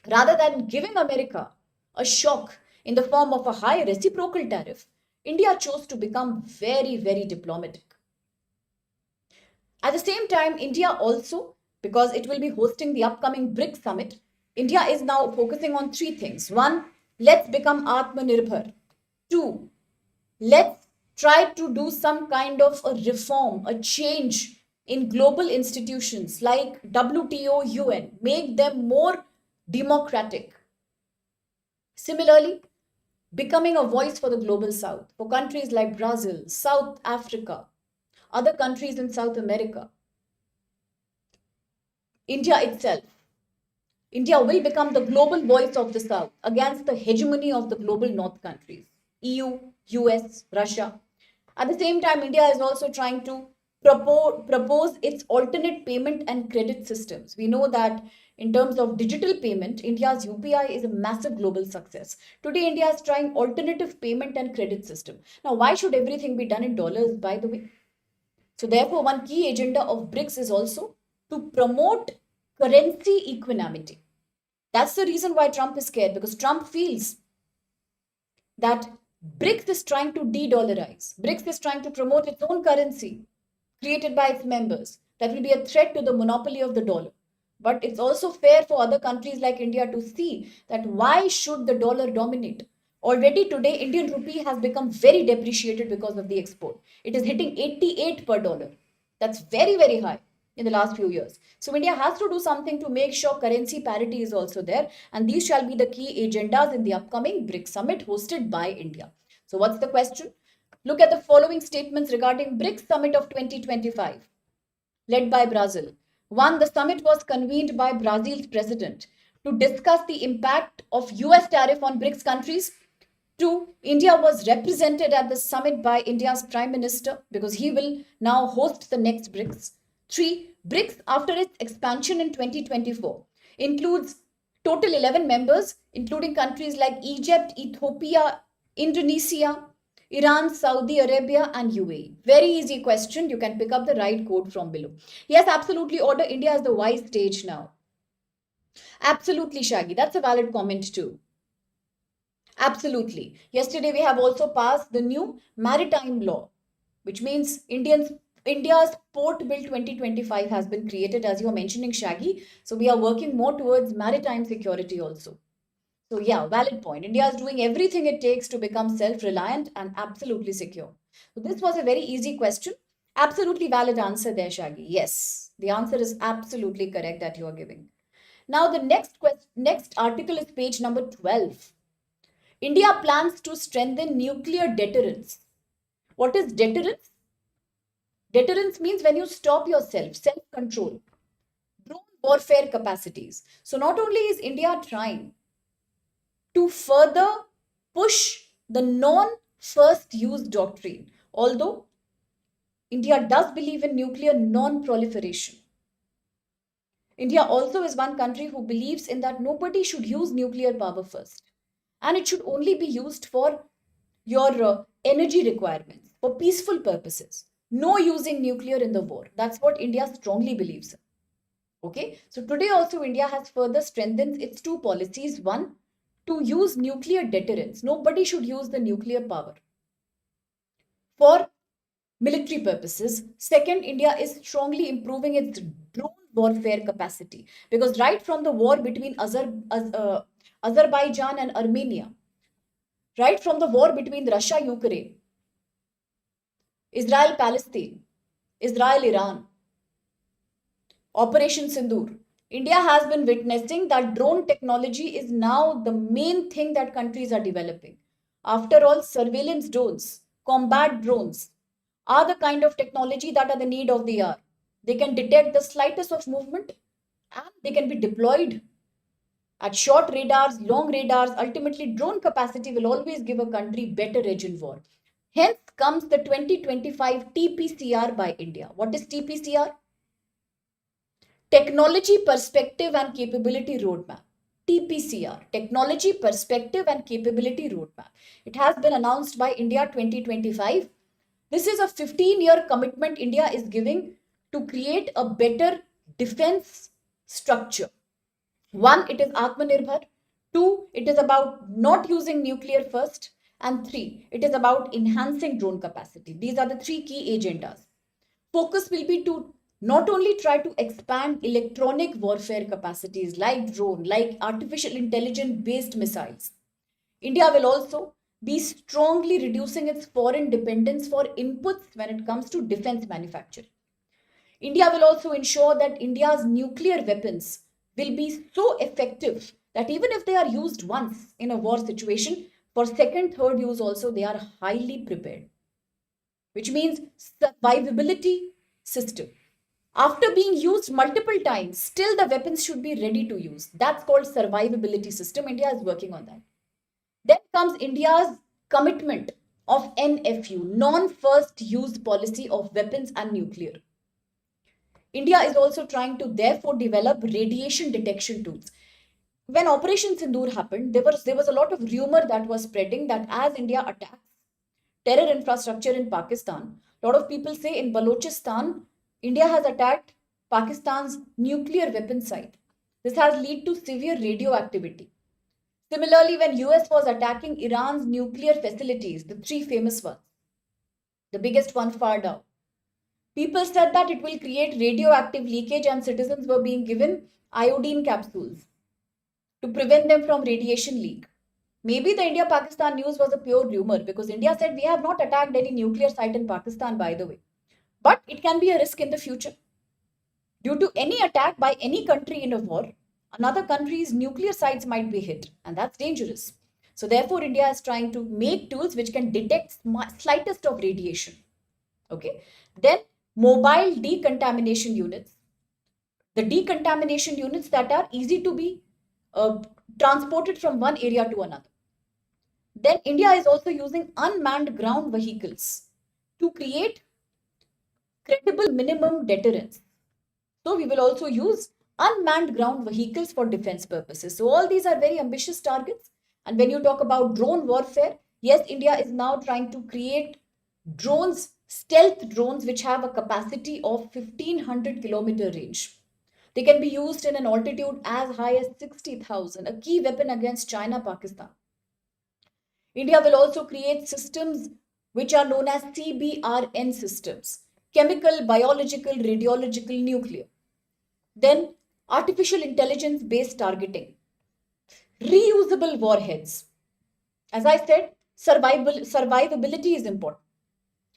rather than giving America a shock in the form of a high reciprocal tariff, India chose to become very, very diplomatic. At the same time, India also, because it will be hosting the upcoming BRICS summit, India is now focusing on three things. One, let's become Atmanirbhar. Two, let's try to do some kind of a reform, a change in global institutions like WTO, UN, make them more democratic. Similarly, becoming a voice for the global south, for countries like Brazil, South Africa, other countries in South America, India itself. India will become the global voice of the south against the hegemony of the global north countries, EU, US, Russia. At the same time, India is also trying to propose its alternate payment and credit systems. We know that in terms of digital payment, India's UPI is a massive global success. Today, India is trying alternative payment and credit system. Now, why should everything be done in dollars, by the way? So therefore, one key agenda of BRICS is also to promote currency equanimity. That's the reason why Trump is scared, because Trump feels that BRICS is trying to de-dollarize. BRICS is trying to promote its own currency created by its members. That will be a threat to the monopoly of the dollar. But it's also fair for other countries like India to see that why should the dollar dominate? Already today, Indian rupee has become very depreciated because of the export. It is hitting 88 per dollar. That's very, very high in the last few years. So India has to do something to make sure currency parity is also there. And these shall be the key agendas in the upcoming BRICS summit hosted by India. So what's the question? Look at the following statements regarding BRICS summit of 2025, led by Brazil. One, the summit was convened by Brazil's president to discuss the impact of US tariff on BRICS countries. 2. India was represented at the summit by India's Prime Minister because he will now host the next BRICS. 3. BRICS, after its expansion in 2024, includes total 11 members, including countries like Egypt, Ethiopia, Indonesia, Iran, Saudi Arabia, and UAE. Very easy question. You can pick up the right code from below. Yes, absolutely. Order India as the Y stage now. Absolutely, Shaggy. That's a valid comment too. Absolutely. Yesterday, we have also passed the new maritime law, which means India's Port Bill 2025 has been created, as you are mentioning, Shaggy. So we are working more towards maritime security also. So yeah, valid point. India is doing everything it takes to become self-reliant and absolutely secure. So this was a very easy question. Absolutely valid answer there, Shaggy. Yes, the answer is absolutely correct that you are giving. Now the next article is page number 12. India plans to strengthen nuclear deterrence. What is deterrence? Deterrence means when you stop yourself, self-control, drone warfare capacities. So not only is India trying to further push the non-first use doctrine, although India does believe in nuclear non-proliferation. India also is one country who believes in that nobody should use nuclear power first. And it should only be used for your energy requirements, for peaceful purposes. No using nuclear in the war. That's what India strongly believes in. Okay, so today also India has further strengthened its two policies. One, to use nuclear deterrence. Nobody should use the nuclear power for military purposes. Second, India is strongly improving its drone warfare capacity because right from the war between Azerbaijan and Armenia, right from the war between Russia, Ukraine, Israel, Palestine, Israel, Iran, Operation Sindoor, India has been witnessing that drone technology is now the main thing that countries are developing. After all, surveillance drones, combat drones are the kind of technology that are the need of the hour. They can detect the slightest of movement and they can be deployed at short radars, long radars. Ultimately, drone capacity will always give a country better edge in war. Hence comes the 2025 TPCR by India. What is TPCR? Technology Perspective and Capability Roadmap. TPCR, Technology Perspective and Capability Roadmap. It has been announced by India 2025. This is a 15-year commitment India is giving to create a better defense structure. One, it is Atmanirbhar. Two, it is about not using nuclear first. And three, it is about enhancing drone capacity. These are the three key agendas. Focus will be to not only try to expand electronic warfare capacities like drone, like artificial intelligence based missiles. India will also be strongly reducing its foreign dependence for inputs when it comes to defense manufacturing. India will also ensure that India's nuclear weapons will be so effective that even if they are used once in a war situation, for second, third use also they are highly prepared, which means survivability system. After being used multiple times, still the weapons should be ready to use. That's called survivability system. India is working on that. Then comes India's commitment of NFU, non-first use policy of weapons and nuclear. India is also trying to therefore develop radiation detection tools. When Operation Sindoor happened, there was a lot of rumor that was spreading that as India attacks terror infrastructure in Pakistan, a lot of people say in Balochistan, India has attacked Pakistan's nuclear weapon site. This has led to severe radioactivity. Similarly, when US was attacking Iran's nuclear facilities, the three famous ones, the biggest one Farda, people said that it will create radioactive leakage and citizens were being given iodine capsules to prevent them from radiation leak. Maybe the India Pakistan news was a pure rumor because India said we have not attacked any nuclear site in Pakistan, by the way. But it can be a risk in the future. Due to any attack by any country in a war, another country's nuclear sites might be hit, and that's dangerous. So, therefore, India is trying to make tools which can detect slightest of radiation. Okay. Then, mobile decontamination units. The decontamination units that are easy to be uh, transported from one area to another. Then India is also using unmanned ground vehicles to create credible minimum deterrence. So we will also use unmanned ground vehicles for defense purposes. So all these are very ambitious targets. And when you talk about drone warfare, yes, India is now trying to create drones, stealth drones, which have a capacity of 1500-kilometer range. They can be used in an altitude as high as 60,000, a key weapon against China, Pakistan. India will also create systems which are known as CBRN systems: chemical, biological, radiological, nuclear. Then artificial intelligence based targeting, reusable warheads. As I said, survivability is important.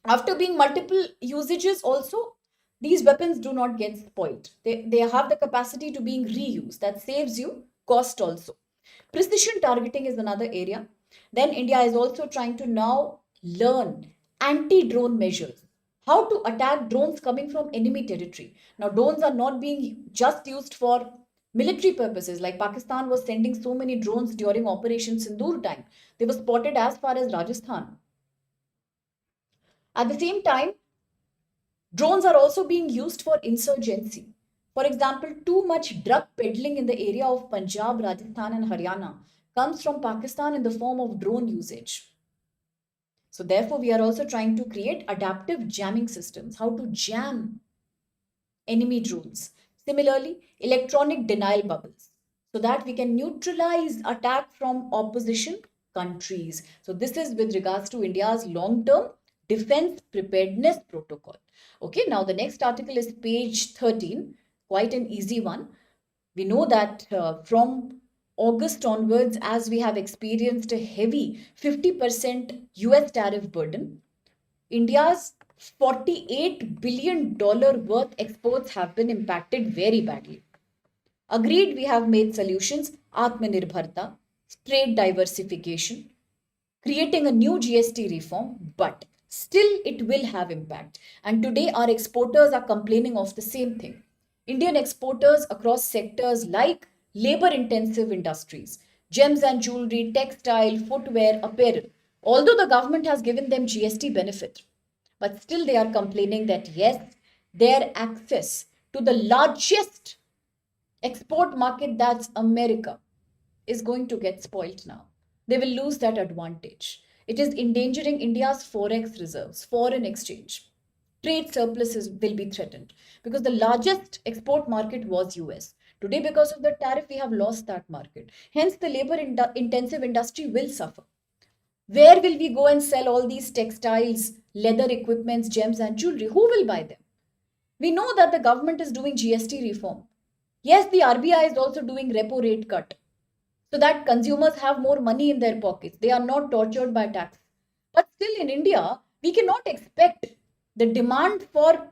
After being multiple usages also, these weapons do not get spoiled. They have the capacity to being reused. That saves you cost also. Precision targeting is another area. Then India is also trying to now learn anti-drone measures. How to attack drones coming from enemy territory. Now, drones are not being just used for military purposes. Like Pakistan was sending so many drones during Operation Sindoor time. They were spotted as far as Rajasthan. At the same time, drones are also being used for insurgency. For example, too much drug peddling in the area of Punjab, Rajasthan, and Haryana comes from Pakistan in the form of drone usage. So, therefore, we are also trying to create adaptive jamming systems, how to jam enemy drones. Similarly, electronic denial bubbles, so that we can neutralize attack from opposition countries. So this is with regards to India's long-term defense preparedness protocol. Okay, now the next article is page 13, quite an easy one. We know that from August onwards, as we have experienced a heavy 50% US tariff burden, India's $48 billion worth exports have been impacted very badly. Agreed, we have made solutions: Atmanirbharta, trade diversification, creating a new GST reform, but still it will have impact. And today our exporters are complaining of the same thing. Indian exporters across sectors like labor intensive industries, gems and jewelry, textile, footwear, apparel, although the government has given them GST benefit, but still they are complaining that yes, their access to the largest export market, that's America, is going to get spoiled now. They will lose that advantage. It is endangering India's forex reserves, foreign exchange. Trade surpluses will be threatened because the largest export market was US. Today, because of the tariff, we have lost that market. Hence, the labor intensive industry will suffer. Where will we go and sell all these textiles, leather equipments, gems, and jewelry? Who will buy them? We know that the government is doing GST reform. Yes, the RBI is also doing repo rate cut so that consumers have more money in their pockets. They are not tortured by tax. But still, in India, we cannot expect the demand for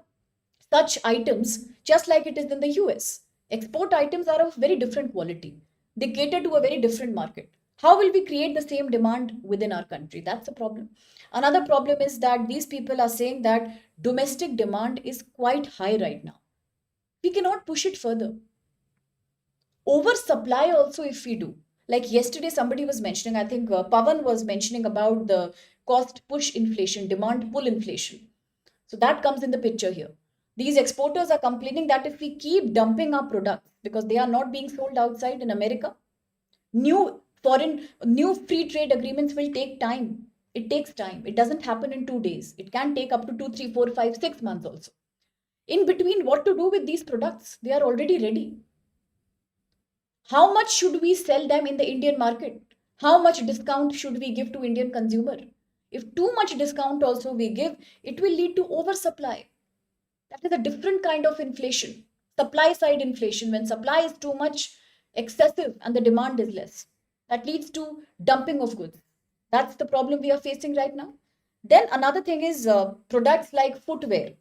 such items just like it is in the US. Export items are of very different quality. They cater to a very different market. How will we create the same demand within our country? That's a problem. Another problem is that these people are saying that domestic demand is quite high right now. We cannot push it further. Oversupply also, if we do. Like yesterday, somebody was mentioning, I think Pavan was mentioning about the cost push inflation, demand pull inflation. So that comes in the picture here. These exporters are complaining that if we keep dumping our products because they are not being sold outside in America, new free trade agreements will take time. It takes time. It doesn't happen in 2 days. It can take up to 2, 3, 4, 5, 6 months also. In between, what to do with these products? They are already ready. How much should we sell them in the Indian market? How much discount should we give to Indian consumer? If too much discount also we give, it will lead to oversupply. That is a different kind of inflation. Supply side inflation, when supply is too much excessive and the demand is less. That leads to dumping of goods. That's the problem we are facing right now. Then another thing is products like footwear,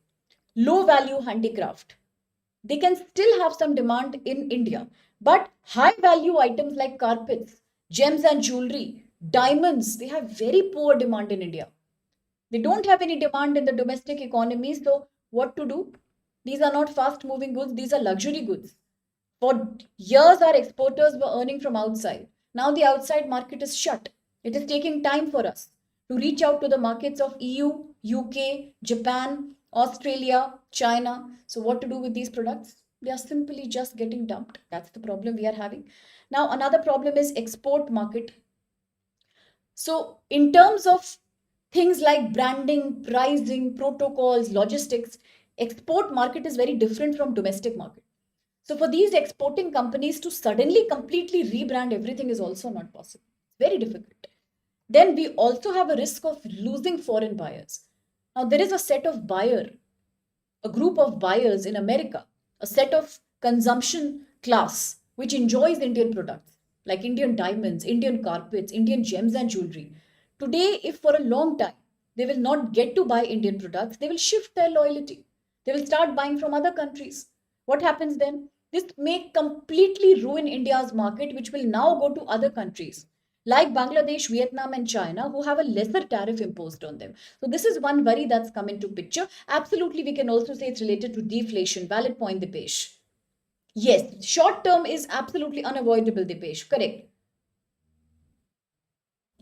low value handicraft. They can still have some demand in India, but high value items like carpets, gems and jewelry, diamonds, they have very poor demand in India. They don't have any demand in the domestic economy. So, what to do? These are not fast moving goods, these are luxury goods. For years, our exporters were earning from outside. Now the outside market is shut. It is taking time for us to reach out to the markets of EU, UK, Japan, Australia, China. So what to do with these products? They are simply just getting dumped. That's the problem we are having. Now another problem is export market. So in terms of things like branding, pricing, protocols, logistics, export market is very different from domestic market. So for these exporting companies to suddenly completely rebrand everything is also not possible. It's very difficult. Then we also have a risk of losing foreign buyers. Now there is a set of buyer, a group of buyers in America, a set of consumption class which enjoys Indian products like Indian diamonds, Indian carpets, Indian gems and jewelry. Today, if for a long time they will not get to buy Indian products, they will shift their loyalty. They will start buying from other countries. What happens then? This may completely ruin India's market, which will now go to other countries like Bangladesh, Vietnam, and China, who have a lesser tariff imposed on them. So this is one worry that's come into picture. Absolutely, we can also say it's related to deflation. Valid point, Dipesh. Yes, short term is absolutely unavoidable, Dipesh. Correct.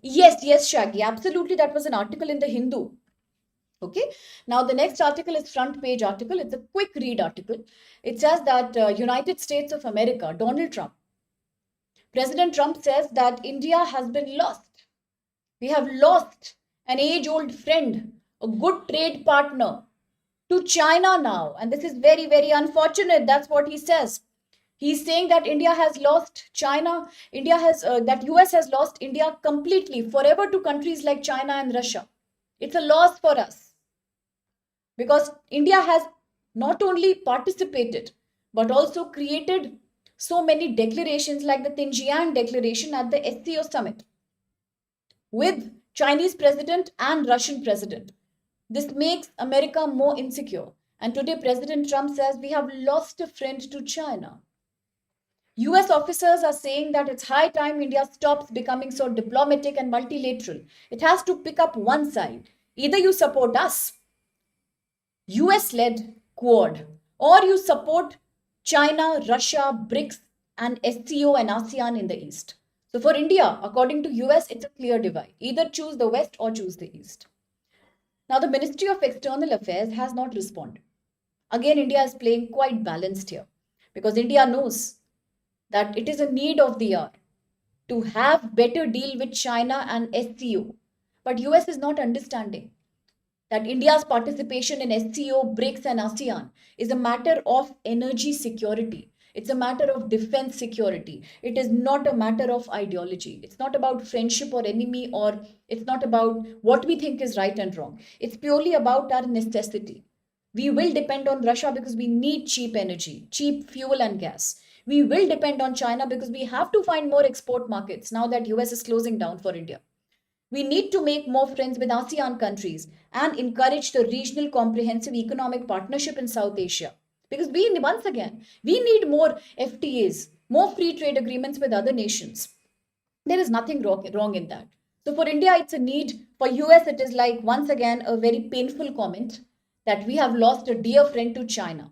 Yes, Shaggy. Absolutely, that was an article in the Hindu. Okay. Now the next article is front page article. It's a quick read article. It says that United States of America, Donald Trump, President Trump says that India has been lost. We have lost an age-old friend, a good trade partner to China now. And this is very, very unfortunate. That's what he says. He's saying that India has lost China. That US has lost India completely, forever to countries like China and Russia. It's a loss for us because India has not only participated but also created so many declarations like the Xinjiang Declaration at the SCO summit with Chinese president and Russian president. This makes America more insecure. And today President Trump says we have lost a friend to China. US officers are saying that it's high time India stops becoming so diplomatic and multilateral. It has to pick up one side. Either you support us, US led Quad, or you support China, Russia, BRICS, and SCO and ASEAN in the East. So for India, according to US, it's a clear divide. Either choose the West or choose the East. Now, the Ministry of External Affairs has not responded. Again, India is playing quite balanced here because India knows that it is a need of the hour to have better deal with China and SCO. But US is not understanding that India's participation in SCO, BRICS, and ASEAN is a matter of energy security. It's a matter of defense security. It is not a matter of ideology. It's not about friendship or enemy, or it's not about what we think is right and wrong. It's purely about our necessity. We will depend on Russia because we need cheap energy, cheap fuel and gas. We will depend on China because we have to find more export markets now that US is closing down for India. We need to make more friends with ASEAN countries and encourage the regional comprehensive economic partnership in South Asia. Because once again, we need more FTAs, more free trade agreements with other nations. There is nothing wrong in that. So for India, it's a need. For US, it is like, once again, a very painful comment that we have lost a dear friend to China.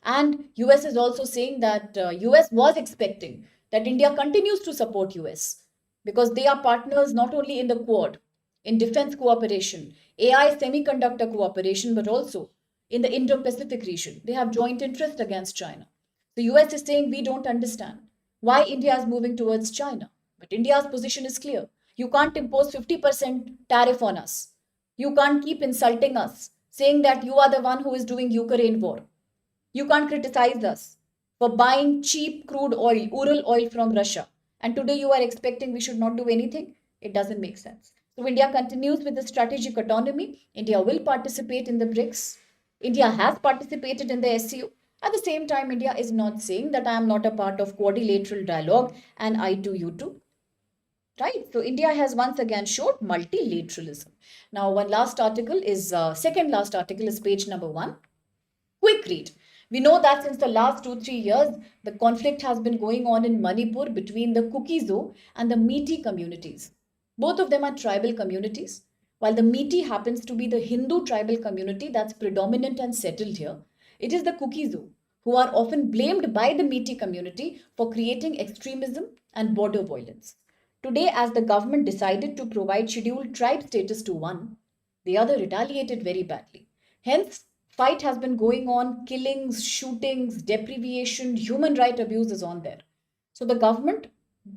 And US is also saying that US was expecting that India continues to support US because they are partners not only in the Quad, in defense cooperation, AI semiconductor cooperation, but also in the Indo-Pacific region. They have joint interest against China. The US is saying we don't understand why India is moving towards China. But India's position is clear. You can't impose 50% tariff on us. You can't keep insulting us, saying that you are the one who is doing Ukraine war. You can't criticize us for buying cheap crude oil, Ural oil from Russia. And today you are expecting we should not do anything? It doesn't make sense. So India continues with the strategic autonomy. India will participate in the BRICS. India has participated in the SCO. At the same time, India is not saying that I am not a part of quadrilateral dialogue and I too, you too. Right? So India has once again showed multilateralism. Now, second last article is page number 1. Quick read. We know that since the last 2-3 years, the conflict has been going on in Manipur between the Kuki-Zo and the Meitei communities. Both of them are tribal communities. While the Meitei happens to be the Hindu tribal community that's predominant and settled here, it is the Kuki-Zo who are often blamed by the Metis community for creating extremism and border violence. Today, as the government decided to provide scheduled tribe status to one, the other retaliated very badly. Hence, fight has been going on, killings, shootings, deprivation, human right abuse is on there. So the government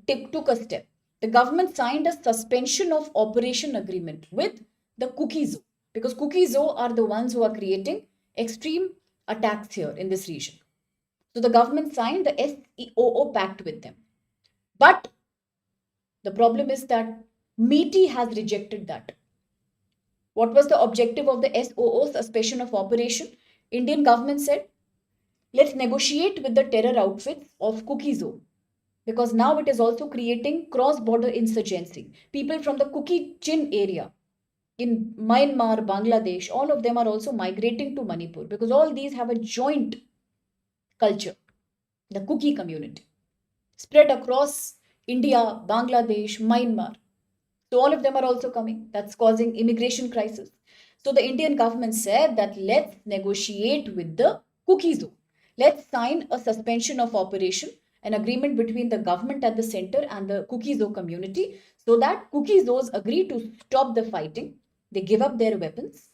took a step. The government signed a suspension of operation agreement with the Cookie Zoo, because Cookie Zoo are the ones who are creating extreme attacks here in this region. So the government signed the SEOO pact with them. But the problem is that Metis has rejected that. What was the objective of the SOO, suspension of operation? Indian government said, let's negotiate with the terror outfits of Cookie Zoo, because now it is also creating cross-border insurgency. People from the Cookie Chin area in Myanmar, Bangladesh, all of them are also migrating to Manipur, because all these have a joint culture, the Cookie community, spread across India, Bangladesh, Myanmar. So all of them are also coming. That's causing immigration crisis. So the Indian government said that let's negotiate with the Cookie Zoo. Let's sign a suspension of operation, an agreement between the government at the center and the Cookie Zoo community, so that Cookie Zoos agree to stop the fighting. They give up their weapons.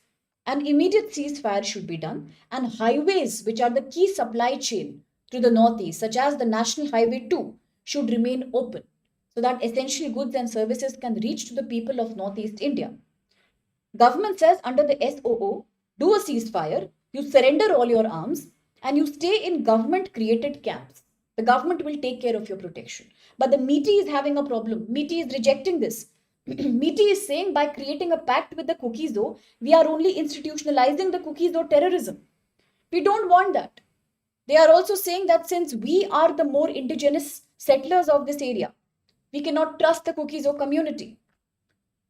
An immediate ceasefire should be done, and highways, which are the key supply chain to the northeast, such as the National Highway 2, should remain open, so that essential goods and services can reach to the people of Northeast India. Government says under the SOO, do a ceasefire, you surrender all your arms, and you stay in government created camps. The government will take care of your protection. But the Metis is having a problem. Metis is rejecting this. Metis is saying by creating a pact with the Cookie Zoo, we are only institutionalizing the Cookie Zoo terrorism. We don't want that. They are also saying that since we are the more indigenous settlers of this area, we cannot trust the Cookie Zoo community.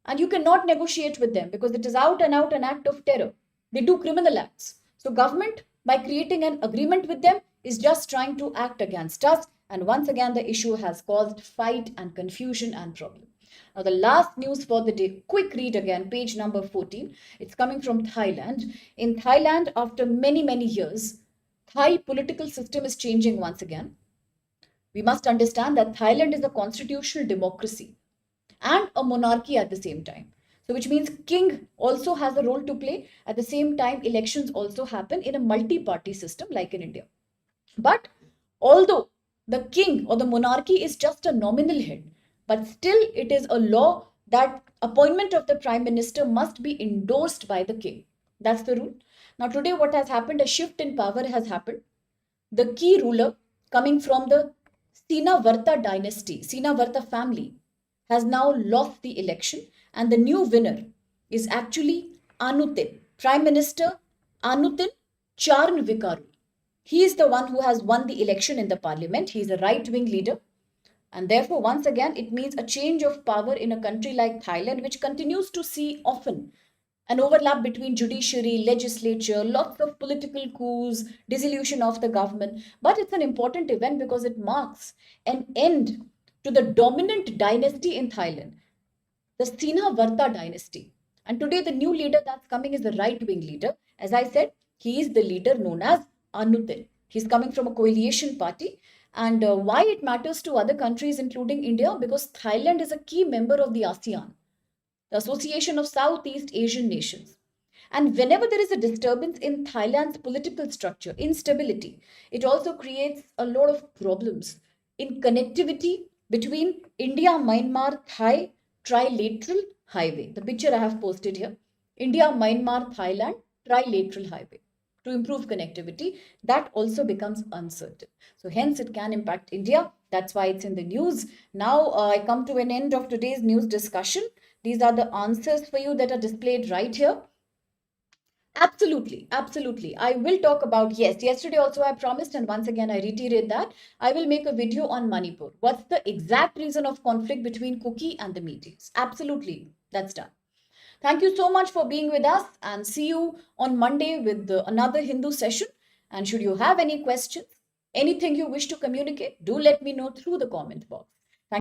And you cannot negotiate with them because it is out and out an act of terror. They do criminal acts. So government, by creating an agreement with them, is just trying to act against us. And once again, the issue has caused fight and confusion and problem. Now, the last news for the day, quick read again, page number 14. It's coming from Thailand. In Thailand, after many, many years, Thai political system is changing once again. We must understand that Thailand is a constitutional democracy and a monarchy at the same time. So which means king also has a role to play. At the same time, elections also happen in a multi-party system like in India. But although the king or the monarchy is just a nominal head, but still it is a law that appointment of the prime minister must be endorsed by the king. That's the rule. Now today what has happened, a shift in power has happened. The key ruler coming from the Sinavarta dynasty, Sinavarta family, has now lost the election, and the new winner is actually Anutin, Prime Minister Anutin Charnvikarul. He is the one who has won the election in the parliament. He is a right-wing leader. And therefore, once again, it means a change of power in a country like Thailand, which continues to see often an overlap between judiciary, legislature, lots of political coups, dissolution of the government. But it's an important event because it marks an end to the dominant dynasty in Thailand, the Sinavarta dynasty. And today, the new leader that's coming is the right-wing leader. As I said, he is the leader known as Anutin. He's coming from a coalition party. And why it matters to other countries, including India, because Thailand is a key member of the ASEAN, the Association of Southeast Asian Nations. And whenever there is a disturbance in Thailand's political structure, instability, it also creates a lot of problems in connectivity between India, Myanmar, Thai trilateral highway. The picture I have posted here, India, Myanmar, Thailand trilateral highway. To improve connectivity, that also becomes uncertain. So hence it can impact India. That's why it's in the news. Now I come to an end of today's news discussion. These are the answers for you that are displayed right here. Absolutely, absolutely. I will talk about, yes, yesterday also I promised, and once again I reiterate that I will make a video on Manipur. What's the exact reason of conflict between Kuki and the Metis? Absolutely, that's done. Thank you so much for being with us, and see you on Monday with another Hindu session. And should you have any questions, anything you wish to communicate, do let me know through the comment box.